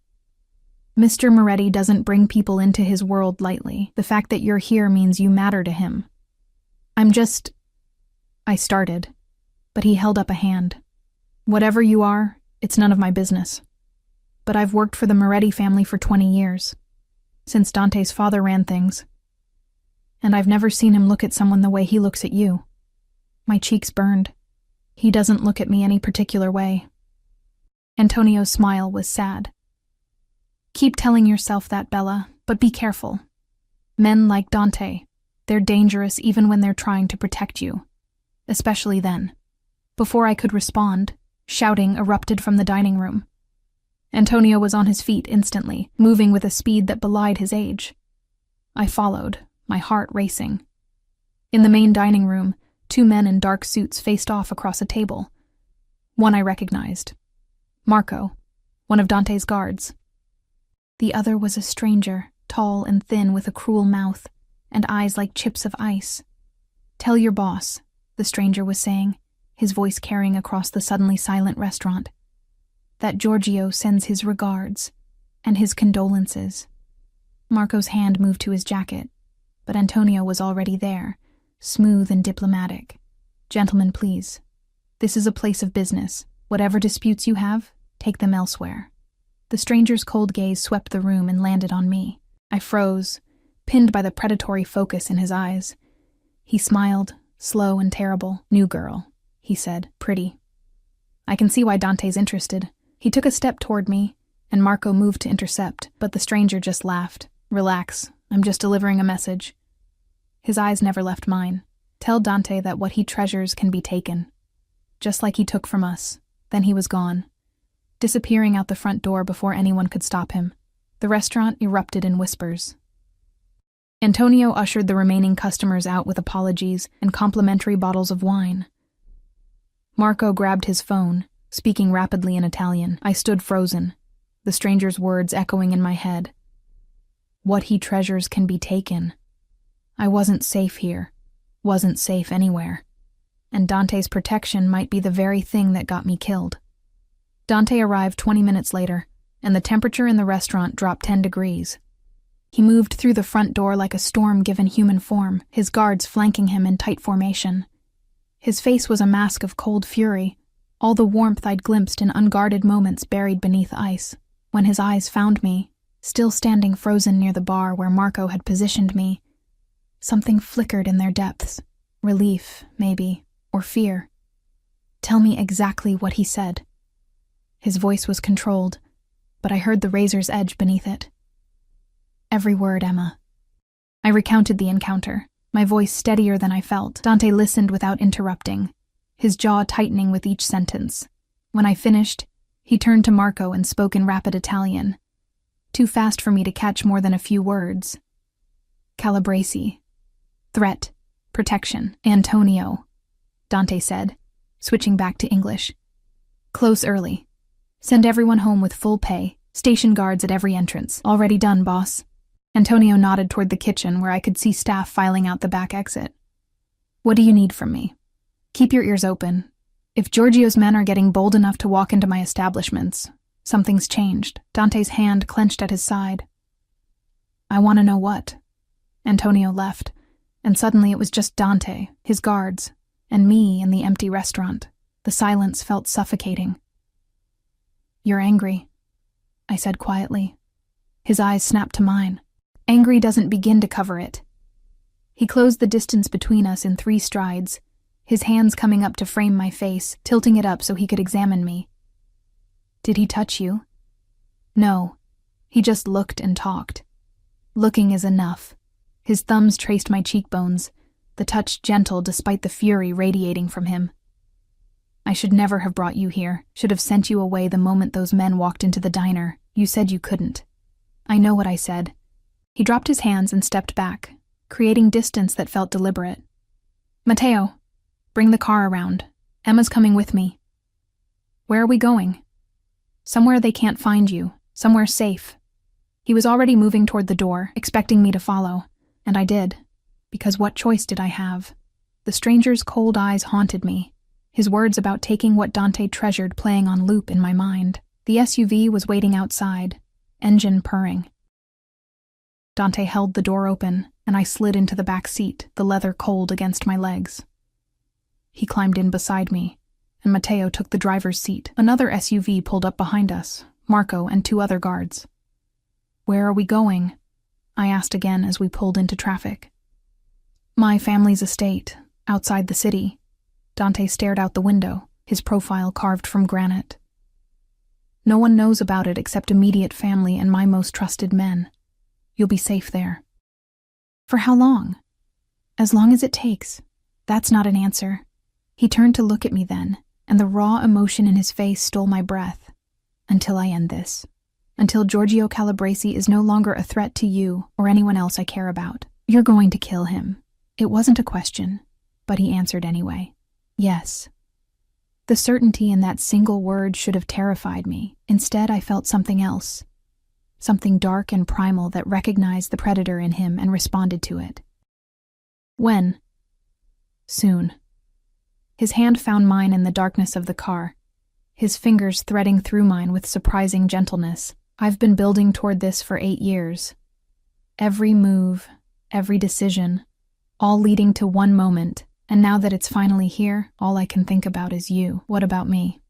Mr. Moretti doesn't bring people into his world lightly. The fact that you're here means you matter to him. I started, but he held up a hand. Whatever you are, it's none of my business. But I've worked for the Moretti family for 20 years, since Dante's father ran things. And I've never seen him look at someone the way he looks at you. My cheeks burned. He doesn't look at me any particular way. Antonio's smile was sad. Keep telling yourself that, Bella, but be careful. Men like Dante, they're dangerous even when they're trying to protect you. Especially then. Before I could respond, shouting erupted from the dining room. Antonio was on his feet instantly, moving with a speed that belied his age. I followed, my heart racing. In the main dining room, 2 men in dark suits faced off across a table. One I recognized. Marco, one of Dante's guards. The other was a stranger, tall and thin with a cruel mouth, and eyes like chips of ice. Tell your boss, the stranger was saying, his voice carrying across the suddenly silent restaurant, that Giorgio sends his regards and his condolences. Marco's hand moved to his jacket, but Antonio was already there, smooth and diplomatic. Gentlemen, please. This is a place of business. Whatever disputes you have, take them elsewhere. The stranger's cold gaze swept the room and landed on me. I froze, pinned by the predatory focus in his eyes. He smiled, slow and terrible. "New girl," he said, "pretty." I can see why Dante's interested. He took a step toward me, and Marco moved to intercept, but the stranger just laughed. "Relax, I'm just delivering a message." His eyes never left mine. "Tell Dante that what he treasures can be taken. Just like he took from us." Then he was gone, disappearing out the front door before anyone could stop him. The restaurant erupted in whispers. Antonio ushered the remaining customers out with apologies and complimentary bottles of wine. Marco grabbed his phone, speaking rapidly in Italian. I stood frozen, the stranger's words echoing in my head. What he treasures can be taken. I wasn't safe here, wasn't safe anywhere, and Dante's protection might be the very thing that got me killed. Dante arrived 20 minutes later, and the temperature in the restaurant dropped 10 degrees. He moved through the front door like a storm given human form, his guards flanking him in tight formation. His face was a mask of cold fury, all the warmth I'd glimpsed in unguarded moments buried beneath ice. When his eyes found me, still standing frozen near the bar where Marco had positioned me, something flickered in their depths. Relief, maybe, or fear. "Tell me exactly what he said." His voice was controlled, but I heard the razor's edge beneath it. "Every word, Emma." I recounted the encounter, my voice steadier than I felt. Dante listened without interrupting, his jaw tightening with each sentence. When I finished, he turned to Marco and spoke in rapid Italian, too fast for me to catch more than a few words. "Calabresi. Threat. Protection. Antonio," Dante said, switching back to English. "Close early. Send everyone home with full pay. Station guards at every entrance." "Already done, boss." Antonio nodded toward the kitchen where I could see staff filing out the back exit. "What do you need from me? Keep your ears open. If Giorgio's men are getting bold enough to walk into my establishments, something's changed." Dante's hand clenched at his side. "I want to know what." Antonio left, and suddenly it was just Dante, his guards, and me in the empty restaurant. The silence felt suffocating. "You're angry," I said quietly. His eyes snapped to mine. Angry doesn't begin to cover it. He closed the distance between us in 3 strides, his hands coming up to frame my face, tilting it up so he could examine me. "Did he touch you?" "No. He just looked and talked." Looking is enough. His thumbs traced my cheekbones, the touch gentle despite the fury radiating from him. "I should never have brought you here, should have sent you away the moment those men walked into the diner. You said you couldn't." "I know what I said." He dropped his hands and stepped back, creating distance that felt deliberate. "Matteo, bring the car around. Emma's coming with me." "Where are we going?" "Somewhere they can't find you, somewhere safe." He was already moving toward the door, expecting me to follow, and I did, because what choice did I have? The stranger's cold eyes haunted me, his words about taking what Dante treasured playing on loop in my mind. The SUV was waiting outside, engine purring. Dante held the door open, and I slid into the back seat, the leather cold against my legs. He climbed in beside me, and Matteo took the driver's seat. Another SUV pulled up behind us, Marco and 2 other guards. "Where are we going?" I asked again as we pulled into traffic. "My family's estate, outside the city." Dante stared out the window, his profile carved from granite. "No one knows about it except immediate family and my most trusted men. You'll be safe there." "For how long?" "As long as it takes." That's not an answer. He turned to look at me then, and the raw emotion in his face stole my breath. "Until I end this. Until Giorgio Calabresi is no longer a threat to you or anyone else I care about. You're going to kill him." It wasn't a question, but he answered anyway. "Yes." The certainty in that single word should have terrified me. Instead, I felt something else. Something dark and primal that recognized the predator in him and responded to it. "When?" "Soon." His hand found mine in the darkness of the car, his fingers threading through mine with surprising gentleness. "I've been building toward this for 8 years. Every move, every decision, all leading to one moment, and now that it's finally here, all I can think about is you." "What about me?"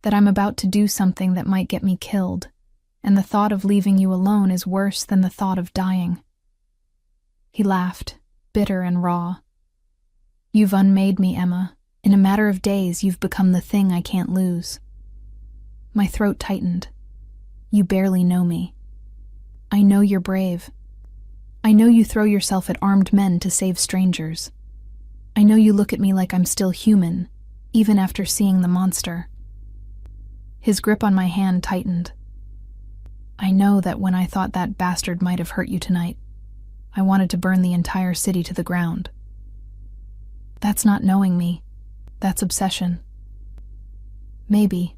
"That I'm about to do something that might get me killed, and the thought of leaving you alone is worse than the thought of dying." He laughed, bitter and raw. "You've unmade me, Emma. In a matter of days, you've become the thing I can't lose." My throat tightened. "You barely know me. I know you're brave. I know you throw yourself at armed men to save strangers. I know you look at me like I'm still human, even after seeing the monster." His grip on my hand tightened. "I know that when I thought that bastard might have hurt you tonight, I wanted to burn the entire city to the ground. That's not knowing me. That's obsession." "Maybe."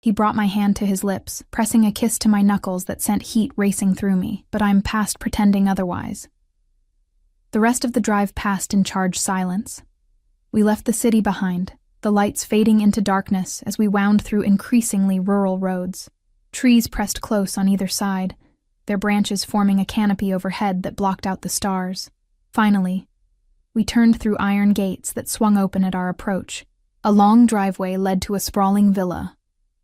He brought my hand to his lips, pressing a kiss to my knuckles that sent heat racing through me, but I'm past pretending otherwise. The rest of the drive passed in charged silence. We left the city behind, the lights fading into darkness as we wound through increasingly rural roads. Trees pressed close on either side, their branches forming a canopy overhead that blocked out the stars. Finally, we turned through iron gates that swung open at our approach. A long driveway led to a sprawling villa,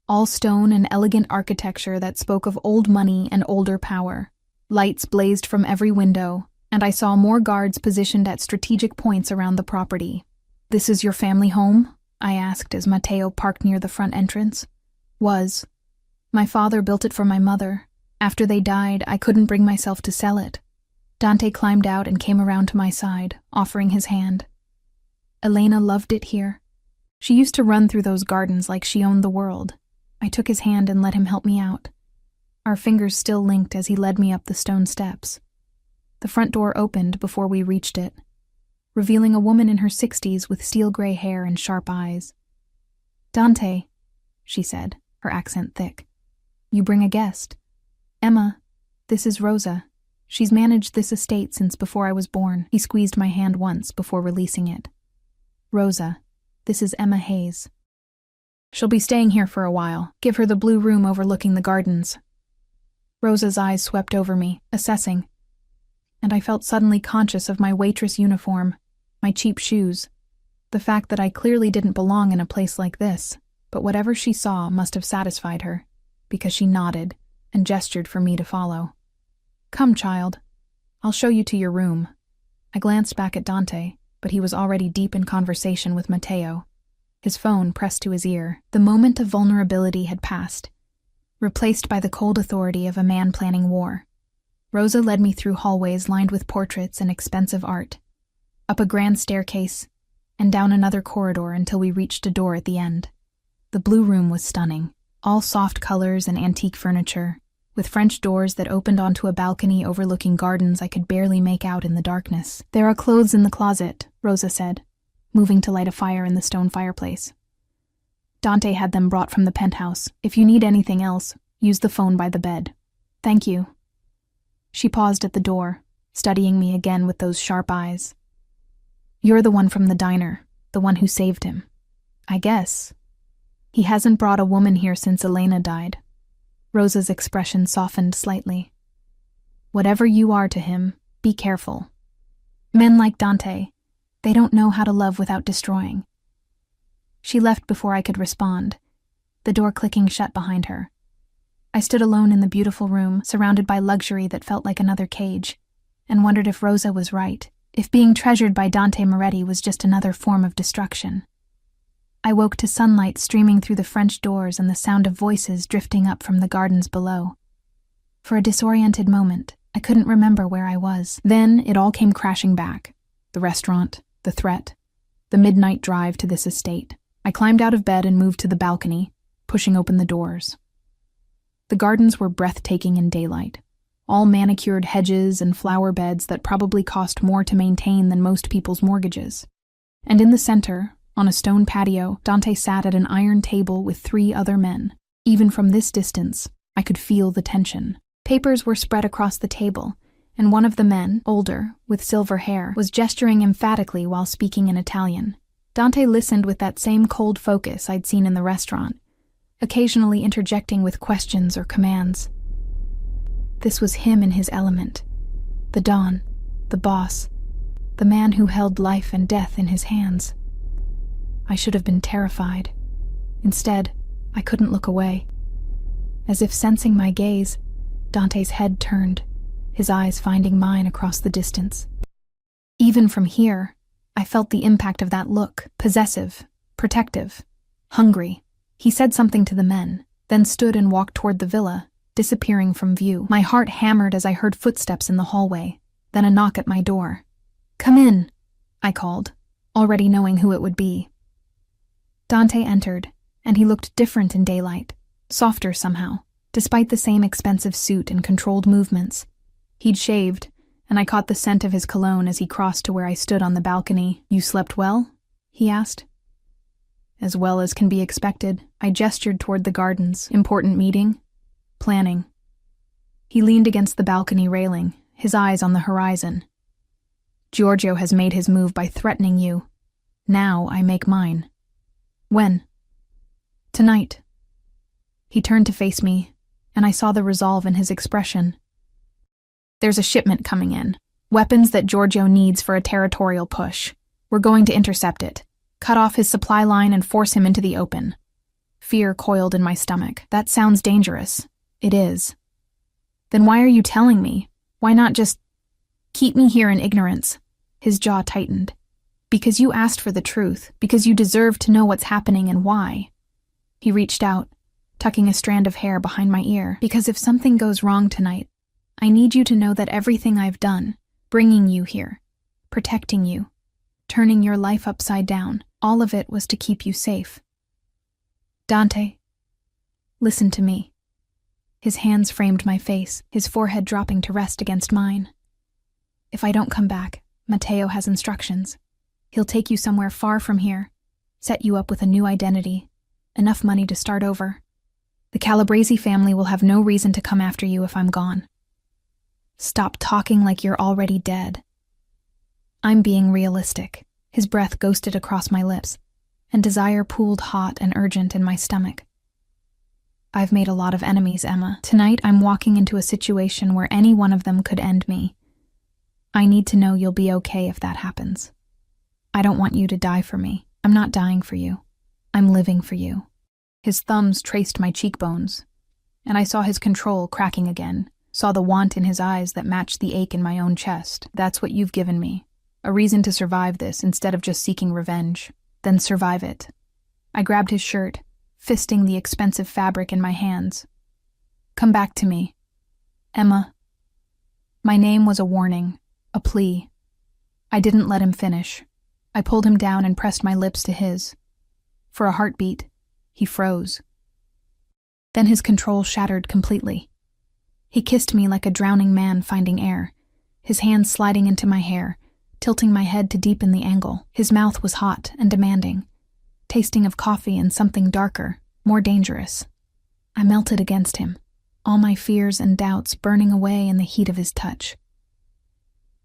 all stone and elegant architecture that spoke of old money and older power. Lights blazed from every window, and I saw more guards positioned at strategic points around the property. "This is your family home?" I asked as Matteo parked near the front entrance. "Was. My father built it for my mother. After they died, I couldn't bring myself to sell it." Dante climbed out and came around to my side, offering his hand. "Elena loved it here. She used to run through those gardens like she owned the world." I took his hand and let him help me out. Our fingers still linked as he led me up the stone steps. The front door opened before we reached it, revealing a woman in her 60s with steel-gray hair and sharp eyes. "Dante," she said, her accent thick. "You bring a guest. Emma, this is Rosa. She's managed this estate since before I was born." He squeezed my hand once before releasing it. "Rosa, this is Emma Hayes. She'll be staying here for a while. Give her the blue room overlooking the gardens." Rosa's eyes swept over me, assessing, and I felt suddenly conscious of my waitress uniform, my cheap shoes, the fact that I clearly didn't belong in a place like this, but whatever she saw must have satisfied her, because she nodded and gestured for me to follow. "Come, child. I'll show you to your room." I glanced back at Dante, but he was already deep in conversation with Matteo, his phone pressed to his ear. The moment of vulnerability had passed, replaced by the cold authority of a man planning war. Rosa led me through hallways lined with portraits and expensive art, up a grand staircase, and down another corridor until we reached a door at the end. The blue room was stunning, all soft colors and antique furniture, with French doors that opened onto a balcony overlooking gardens I could barely make out in the darkness. "There are clothes in the closet," Rosa said, moving to light a fire in the stone fireplace. "Dante had them brought from the penthouse. If you need anything else, use the phone by the bed." "Thank you." She paused at the door, studying me again with those sharp eyes. "You're the one from the diner, the one who saved him." "I guess. He hasn't brought a woman here since Elena died." Rosa's expression softened slightly. "Whatever you are to him, be careful. Men like Dante, they don't know how to love without destroying." She left before I could respond, the door clicking shut behind her. I stood alone in the beautiful room, surrounded by luxury that felt like another cage, and wondered if Rosa was right, if being treasured by Dante Moretti was just another form of destruction. I woke to sunlight streaming through the French doors and the sound of voices drifting up from the gardens below. For a disoriented moment, I couldn't remember where I was. Then it all came crashing back. The restaurant, the threat, the midnight drive to this estate. I climbed out of bed and moved to the balcony, pushing open the doors. The gardens were breathtaking in daylight, all manicured hedges and flower beds that probably cost more to maintain than most people's mortgages. And in the center, on a stone patio, Dante sat at an iron table with 3 other men. Even from this distance, I could feel the tension. Papers were spread across the table, and one of the men, older, with silver hair, was gesturing emphatically while speaking in Italian. Dante listened with that same cold focus I'd seen in the restaurant, occasionally interjecting with questions or commands. This was him in his element. The Don, the boss, the man who held life and death in his hands. I should have been terrified. Instead, I couldn't look away. As if sensing my gaze, Dante's head turned, his eyes finding mine across the distance. Even from here, I felt the impact of that look, possessive, protective, hungry. He said something to the men, then stood and walked toward the villa, disappearing from view. My heart hammered as I heard footsteps in the hallway, then a knock at my door. "Come in," I called, already knowing who it would be. Dante entered, and he looked different in daylight, softer somehow, despite the same expensive suit and controlled movements. He'd shaved, and I caught the scent of his cologne as he crossed to where I stood on the balcony. "You slept well?" he asked. "As well as can be expected." I gestured toward the gardens. "Important meeting?" "Planning." He leaned against the balcony railing, his eyes on the horizon. "Giorgio has made his move by threatening you. Now I make mine." "When?" "Tonight." He turned to face me, and I saw the resolve in his expression. "There's a shipment coming in. Weapons that Giorgio needs for a territorial push. We're going to intercept it, cut off his supply line and force him into the open." Fear coiled in my stomach. "That sounds dangerous." "It is." "Then why are you telling me? Why not just keep me here in ignorance?" His jaw tightened. "Because you asked for the truth, because you deserve to know what's happening and why." He reached out, tucking a strand of hair behind my ear. "Because if something goes wrong tonight, I need you to know that everything I've done, bringing you here, protecting you, turning your life upside down, all of it was to keep you safe. Dante, listen to me." His hands framed my face, his forehead dropping to rest against mine. "If I don't come back, Matteo has instructions. He'll take you somewhere far from here, set you up with a new identity, enough money to start over. The Calabrese family will have no reason to come after you if I'm gone. Stop talking like you're already dead." I'm being realistic. His breath ghosted across my lips, and desire pooled hot and urgent in my stomach. "I've made a lot of enemies, Emma. Tonight I'm walking into a situation where any one of them could end me. I need to know you'll be okay if that happens. I don't want you to die for me. I'm not dying for you. I'm living for you." His thumbs traced my cheekbones, and I saw his control cracking again, saw the want in his eyes that matched the ache in my own chest. "That's what you've given me. A reason to survive this instead of just seeking revenge. Then survive it." I grabbed his shirt, fisting the expensive fabric in my hands. "Come back to me. Emma." My name was a warning, a plea. I didn't let him finish. I pulled him down and pressed my lips to his. For a heartbeat, he froze. Then his control shattered completely. He kissed me like a drowning man finding air, his hands sliding into my hair, tilting my head to deepen the angle. His mouth was hot and demanding, tasting of coffee and something darker, more dangerous. I melted against him, all my fears and doubts burning away in the heat of his touch.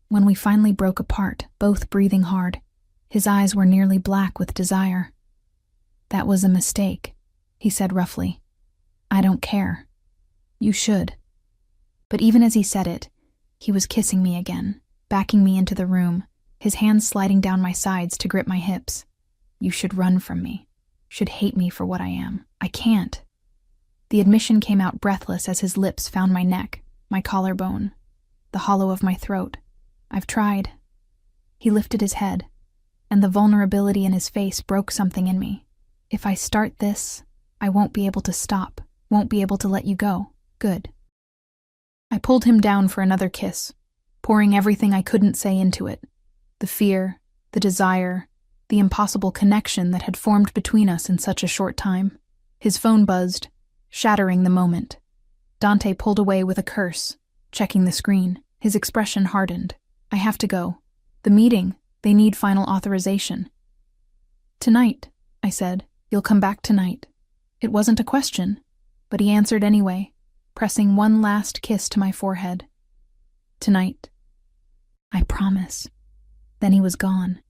When we finally broke apart, both breathing hard, his eyes were nearly black with desire. "That was a mistake," he said roughly. "I don't care. You should." But even as he said it, he was kissing me again, backing me into the room, his hands sliding down my sides to grip my hips. "You should run from me, should hate me for what I am. I can't." The admission came out breathless as his lips found my neck, my collarbone, the hollow of my throat. "I've tried." He lifted his head, and the vulnerability in his face broke something in me. "If I start this, I won't be able to stop, won't be able to let you go. Good." I pulled him down for another kiss, pouring everything I couldn't say into it. The fear, the desire, the impossible connection that had formed between us in such a short time. His phone buzzed, shattering the moment. Dante pulled away with a curse, checking the screen. His expression hardened. "I have to go. The meeting, they need final authorization." "Tonight," I said. "You'll come back tonight." It wasn't a question, but he answered anyway, pressing one last kiss to my forehead. "Tonight." "I promise." Then he was gone,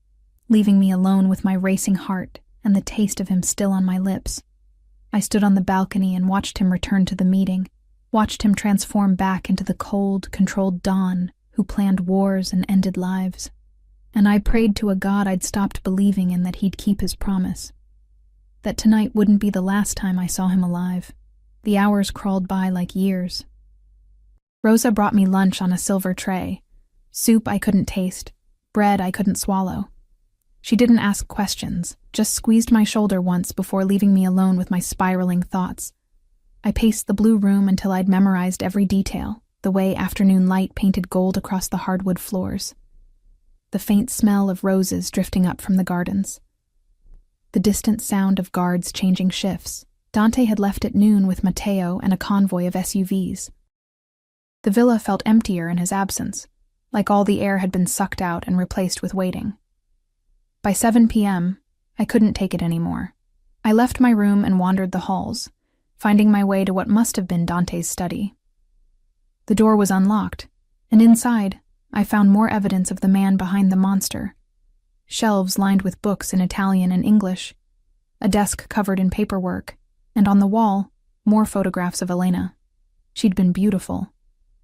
leaving me alone with my racing heart and the taste of him still on my lips. I stood on the balcony and watched him return to the meeting, watched him transform back into the cold, controlled Don who planned wars and ended lives. And I prayed to a God I'd stopped believing in that he'd keep his promise, that tonight wouldn't be the last time I saw him alive. The hours crawled by like years. Rosa brought me lunch on a silver tray. Soup I couldn't taste, bread I couldn't swallow. She didn't ask questions, just squeezed my shoulder once before leaving me alone with my spiraling thoughts. I paced the blue room until I'd memorized every detail, the way afternoon light painted gold across the hardwood floors, the faint smell of roses drifting up from the gardens, the distant sound of guards changing shifts. Dante had left at noon with Matteo and a convoy of SUVs. The villa felt emptier in his absence, like all the air had been sucked out and replaced with waiting. By 7 p.m., I couldn't take it anymore. I left my room and wandered the halls, finding my way to what must have been Dante's study. The door was unlocked, and inside, I found more evidence of the man behind the monster. Shelves lined with books in Italian and English, a desk covered in paperwork, and on the wall, more photographs of Elena. She'd been beautiful,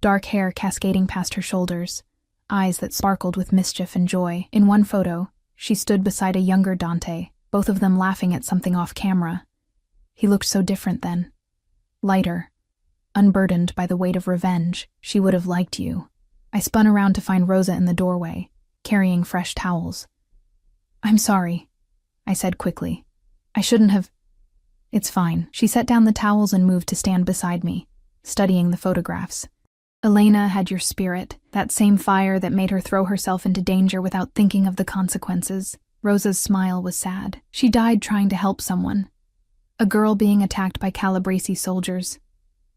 dark hair cascading past her shoulders, eyes that sparkled with mischief and joy. In one photo, she stood beside a younger Dante, both of them laughing at something off camera. He looked so different then. Lighter, unburdened by the weight of revenge. She would have liked you. I spun around to find Rosa in the doorway, carrying fresh towels. "I'm sorry," I said quickly. "I shouldn't have—" "It's fine." She set down the towels and moved to stand beside me, studying the photographs. Elena had your spirit, that same fire that made her throw herself into danger without thinking of the consequences. Rosa's smile was sad. She died trying to help someone. A girl being attacked by Calabrese soldiers.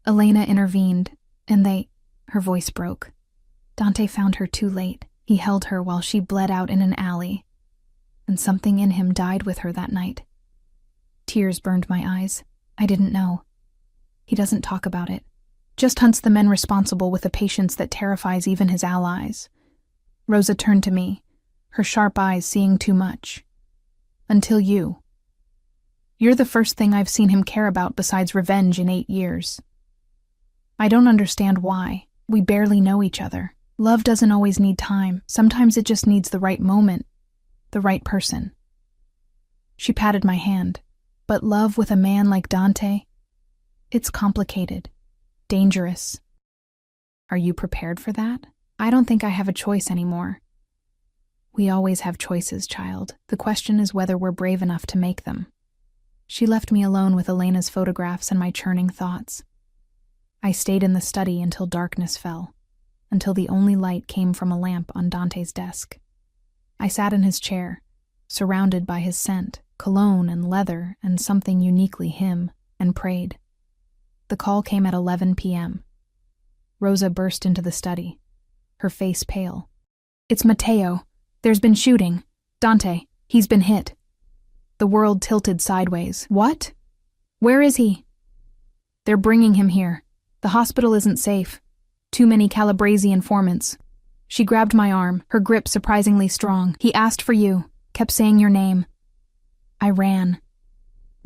Elena intervened, and her voice broke. Dante found her too late. He held her while she bled out in an alley, and something in him died with her that night. Tears burned my eyes. I didn't know. He doesn't talk about it. Just hunts the men responsible with a patience that terrifies even his allies. Rosa turned to me, her sharp eyes seeing too much. "Until you. You're the first thing I've seen him care about besides revenge in 8 years. I don't understand why. We barely know each other. Love doesn't always need time. Sometimes it just needs the right moment, the right person." She patted my hand. "But love with a man like Dante? It's complicated. Dangerous. Are you prepared for that? I don't think I have a choice anymore." "We always have choices, child. The question is whether we're brave enough to make them." She left me alone with Elena's photographs and my churning thoughts. I stayed in the study until darkness fell, until the only light came from a lamp on Dante's desk. I sat in his chair, surrounded by his scent, cologne and leather and something uniquely him, and prayed. The call came at 11 p.m. Rosa burst into the study, her face pale. "It's Matteo. There's been shooting. Dante, he's been hit." The world tilted sideways. "What? Where is he?" "They're bringing him here. The hospital isn't safe. Too many Calabrese informants." She grabbed my arm, her grip surprisingly strong. "He asked for you, kept saying your name." I ran.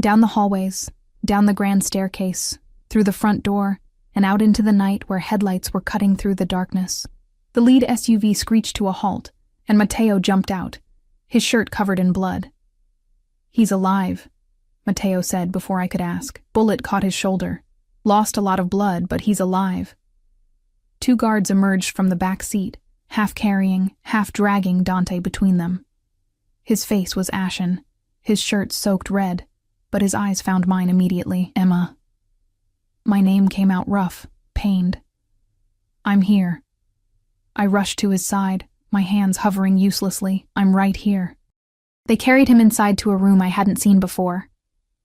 Down the hallways, down the grand staircase, through the front door, and out into the night where headlights were cutting through the darkness. The lead SUV screeched to a halt, and Matteo jumped out, his shirt covered in blood. "He's alive," Matteo said before I could ask. "Bullet caught his shoulder. Lost a lot of blood, but he's alive." 2 guards emerged from the back seat, half carrying, half dragging Dante between them. His face was ashen, his shirt soaked red, but his eyes found mine immediately. "Emma." My name came out rough, pained. "I'm here." I rushed to his side, my hands hovering uselessly. "I'm right here." They carried him inside to a room I hadn't seen before.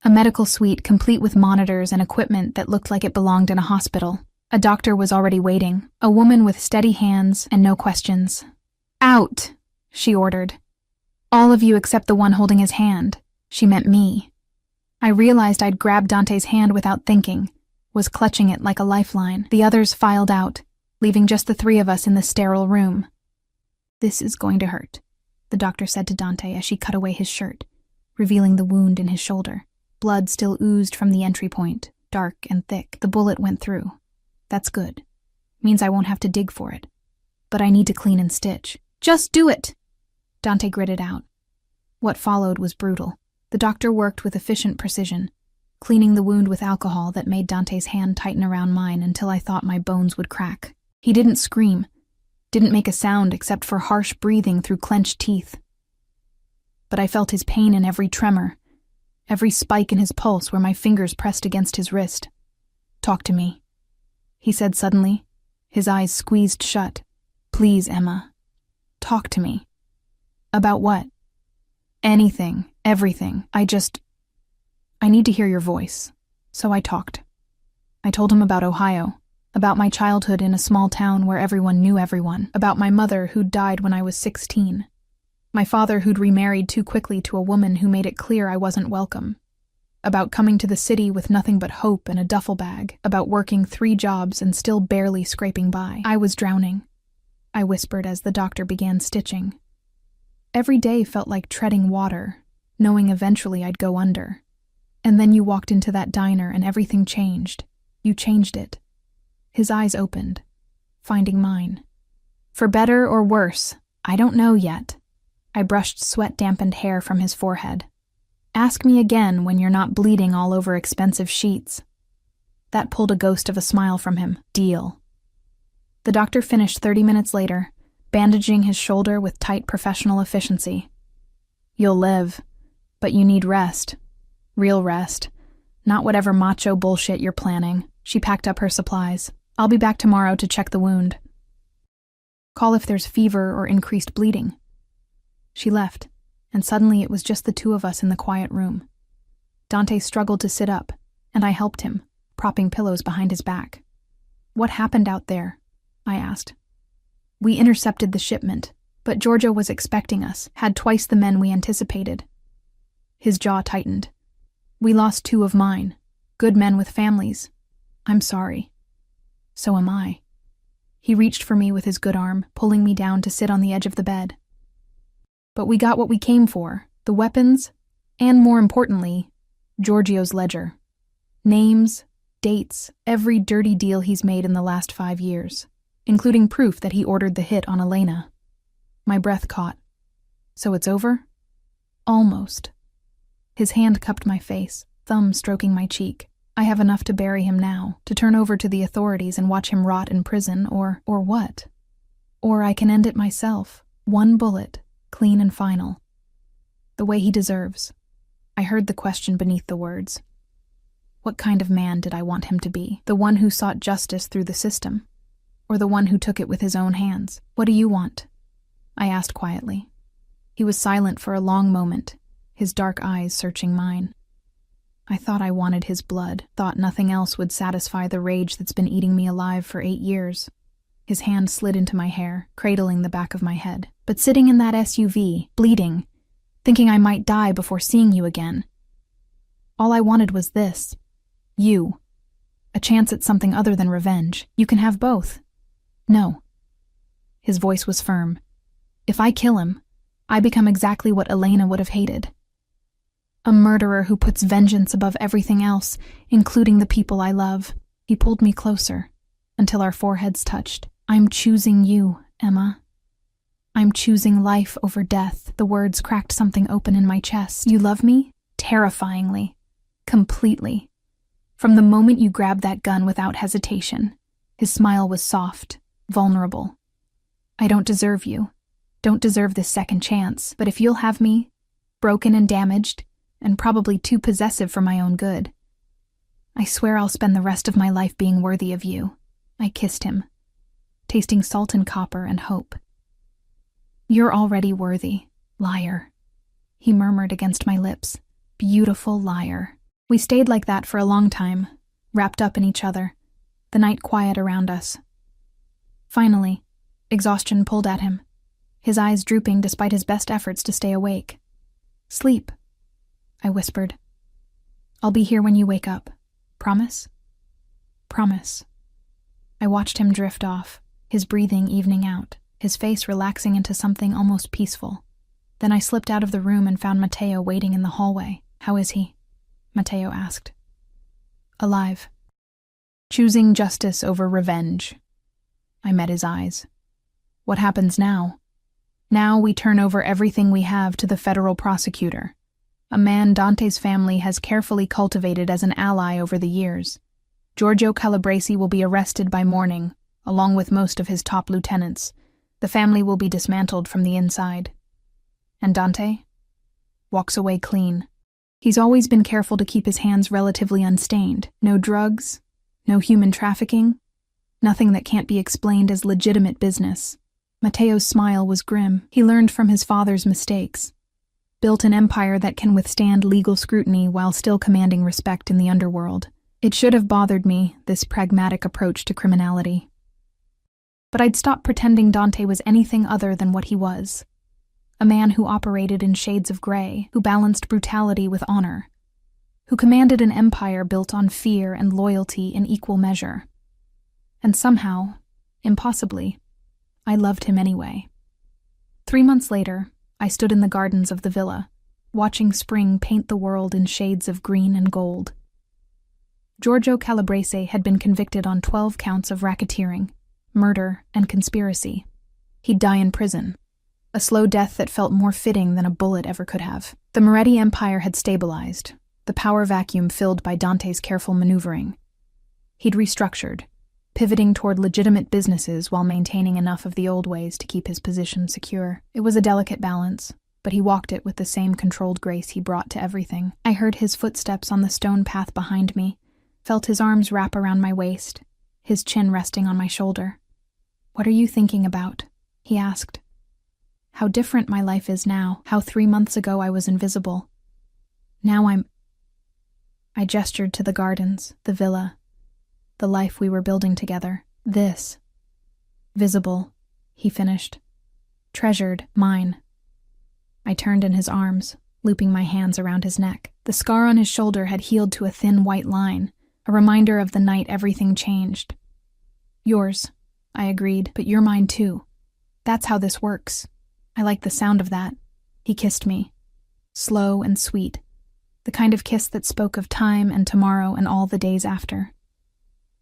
A medical suite complete with monitors and equipment that looked like it belonged in a hospital. A doctor was already waiting, a woman with steady hands and no questions. "Out," she ordered. "All of you except the one holding his hand." She meant me. I realized I'd grabbed Dante's hand without thinking, was clutching it like a lifeline. The others filed out, leaving just the 3 of us in the sterile room. "This is going to hurt," the doctor said to Dante as she cut away his shirt, revealing the wound in his shoulder. Blood still oozed from the entry point, dark and thick. The bullet went through. "That's good. Means I won't have to dig for it. But I need to clean and stitch." "Just do it!" Dante gritted out. What followed was brutal. The doctor worked with efficient precision, cleaning the wound with alcohol that made Dante's hand tighten around mine until I thought my bones would crack. He didn't scream, didn't make a sound except for harsh breathing through clenched teeth. But I felt his pain in every tremor, every spike in his pulse where my fingers pressed against his wrist. "Talk to me," he said suddenly, his eyes squeezed shut. "Please, Emma. Talk to me." "About what?" "Anything, everything. I need to hear your voice." So I talked. I told him about Ohio, about my childhood in a small town where everyone knew everyone, about my mother who'd died when I was 16, my father who'd remarried too quickly to a woman who made it clear I wasn't welcome, about coming to the city with nothing but hope and a duffel bag, about working 3 jobs and still barely scraping by. "I was drowning," I whispered as the doctor began stitching. Every day felt like treading water, knowing eventually I'd go under. And then you walked into that diner and everything changed. You changed it. His eyes opened, finding mine. "For better or worse, I don't know yet." I brushed sweat-dampened hair from his forehead. "Ask me again when you're not bleeding all over expensive sheets." That pulled a ghost of a smile from him. "Deal." The doctor finished 30 minutes later, bandaging his shoulder with tight professional efficiency. "You'll live, but you need rest. Real rest. Not whatever macho bullshit you're planning." She packed up her supplies. "I'll be back tomorrow to check the wound. Call if there's fever or increased bleeding." She left, and suddenly it was just the 2 of us in the quiet room. Dante struggled to sit up, and I helped him, propping pillows behind his back. "What happened out there?" I asked. "We intercepted the shipment, but Georgia was expecting us, had twice the men we anticipated." His jaw tightened. "We lost 2 of mine, good men with families. I'm sorry." "So am I." He reached for me with his good arm, pulling me down to sit on the edge of the bed. "But we got what we came for, the weapons, and more importantly, Giorgio's ledger. Names, dates, every dirty deal he's made in the last 5 years, including proof that he ordered the hit on Elena." My breath caught. "So it's over?" "Almost." His hand cupped my face, thumb stroking my cheek. "I have enough to bury him now, to turn over to the authorities and watch him rot in prison, or what? Or I can end it myself, 1 bullet, clean and final. The way he deserves." I heard the question beneath the words. What kind of man did I want him to be? The one who sought justice through the system? Or the one who took it with his own hands? "What do you want?" I asked quietly. He was silent for a long moment, his dark eyes searching mine. I thought I wanted his blood, thought nothing else would satisfy the rage that's been eating me alive for 8 years. His hand slid into my hair, cradling the back of my head. "But sitting in that SUV, bleeding, thinking I might die before seeing you again. All I wanted was this. You. A chance at something other than revenge. You can have both." "No." His voice was firm. "If I kill him, I become exactly what Elena would have hated. A murderer who puts vengeance above everything else, including the people I love." He pulled me closer, until our foreheads touched. "I'm choosing you, Emma. I'm choosing life over death." The words cracked something open in my chest. "You love me? Terrifyingly. Completely. From the moment you grabbed that gun without hesitation." His smile was soft, vulnerable. "I don't deserve you. Don't deserve this second chance. But if you'll have me, broken and damaged, and probably too possessive for my own good, I swear I'll spend the rest of my life being worthy of you." I kissed him, tasting salt and copper and hope. "You're already worthy, liar," he murmured against my lips. "Beautiful liar." We stayed like that for a long time, wrapped up in each other, the night quiet around us. Finally, exhaustion pulled at him, his eyes drooping despite his best efforts to stay awake. "Sleep," I whispered. "I'll be here when you wake up. Promise?" "Promise." I watched him drift off, his breathing evening out, his face relaxing into something almost peaceful. Then I slipped out of the room and found Matteo waiting in the hallway. "How is he?" Matteo asked. "Alive. Choosing justice over revenge." I met his eyes. "What happens now?" "Now we turn over everything we have to the federal prosecutor. a man Dante's family has carefully cultivated as an ally over the years. Giorgio Calabresi will be arrested by morning, along with most of his top lieutenants. The family will be dismantled from the inside. And Dante walks away clean. He's always been careful to keep his hands relatively unstained. No drugs, no human trafficking, nothing that can't be explained as legitimate business. Matteo's smile was grim. He learned from his father's mistakes. Built an empire that can withstand legal scrutiny while still commanding respect in the underworld. It should have bothered me, this pragmatic approach to criminality. But I'd stopped pretending Dante was anything other than what he was. A man who operated in shades of gray, who balanced brutality with honor, who commanded an empire built on fear and loyalty in equal measure. And somehow, impossibly, I loved him anyway. 3 months later, I stood in the gardens of the villa, watching spring paint the world in shades of green and gold. Giorgio Calabrese had been convicted on 12 counts of racketeering, murder, and conspiracy. He'd die in prison, a slow death that felt more fitting than a bullet ever could have. The Moretti Empire had stabilized, the power vacuum filled by Dante's careful maneuvering. He'd restructured, pivoting toward legitimate businesses while maintaining enough of the old ways to keep his position secure. It was a delicate balance, but he walked it with the same controlled grace he brought to everything. I heard his footsteps on the stone path behind me, felt his arms wrap around my waist, his chin resting on my shoulder. "What are you thinking about?" he asked. "How different my life is now, how 3 months ago I was invisible. Now I gestured to the gardens, the villa, the life we were building together. "This. Visible," he finished. "Treasured, mine." I turned in his arms, looping my hands around his neck. The scar on his shoulder had healed to a thin white line, a reminder of the night everything changed. "Yours," I agreed, "but you're mine too. That's how this works." I liked the sound of that. He kissed me, slow and sweet, the kind of kiss that spoke of time and tomorrow and all the days after.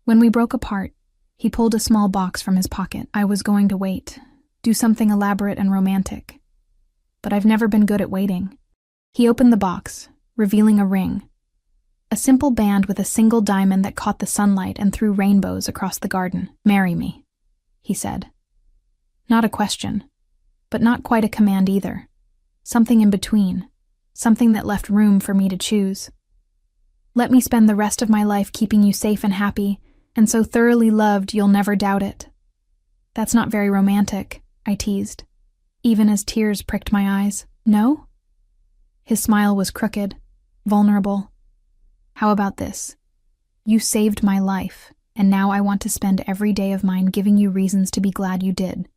When we broke apart, he pulled a small box from his pocket. I was going to wait, do something elaborate and romantic. But I've never been good at waiting. He opened the box, revealing a ring. A simple band with a single diamond that caught the sunlight and threw rainbows across the garden. "Marry me," he said. Not a question, but not quite a command either. Something in between, something that left room for me to choose. "Let me spend the rest of my life keeping you safe and happy, and so thoroughly loved you'll never doubt it." "That's not very romantic," I teased, even as tears pricked my eyes. "No?" His smile was crooked, vulnerable. "How about this? You saved my life, and now I want to spend every day of mine giving you reasons to be glad you did.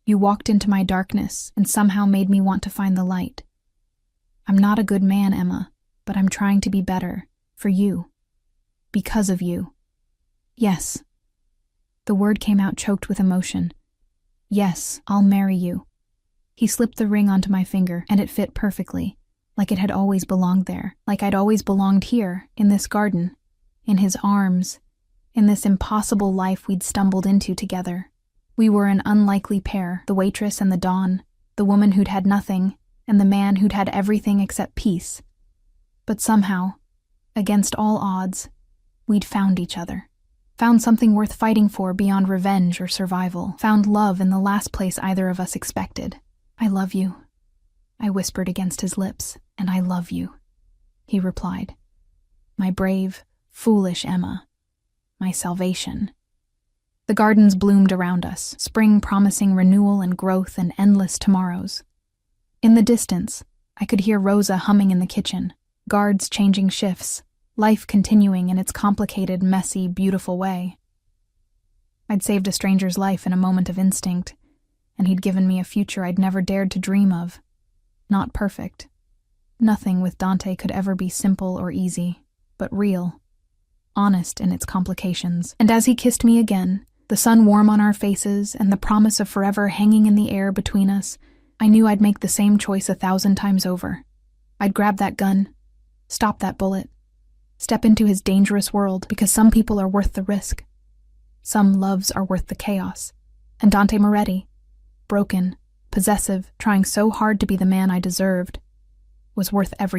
You walked into my darkness and somehow made me want to find the light. I'm not a good man, Emma, but I'm trying to be better, for you. Because of you. Yes." The word came out choked with emotion. "Yes, I'll marry you." He slipped the ring onto my finger, and it fit perfectly, like it had always belonged there, like I'd always belonged here, in this garden, in his arms, in this impossible life we'd stumbled into together. We were an unlikely pair, the waitress and the dawn, the woman who'd had nothing, and the man who'd had everything except peace. But somehow, against all odds, we'd found each other. Found something worth fighting for beyond revenge or survival. Found love in the last place either of us expected. "I love you," I whispered against his lips, "and I love you," he replied. "My brave, foolish Emma. My salvation." The gardens bloomed around us, spring promising renewal and growth and endless tomorrows. In the distance, I could hear Rosa humming in the kitchen, guards changing shifts, life continuing in its complicated, messy, beautiful way. I'd saved a stranger's life in a moment of instinct, and he'd given me a future I'd never dared to dream of. Not perfect. Nothing with Dante could ever be simple or easy, but real, honest in its complications. And as he kissed me again, the sun warm on our faces and the promise of forever hanging in the air between us, I knew I'd make the same choice 1,000 times over. I'd grab that gun, stop that bullet, step into his dangerous world, because some people are worth the risk. Some loves are worth the chaos. And Dante Moretti, broken, possessive, trying so hard to be the man I deserved, was worth everything.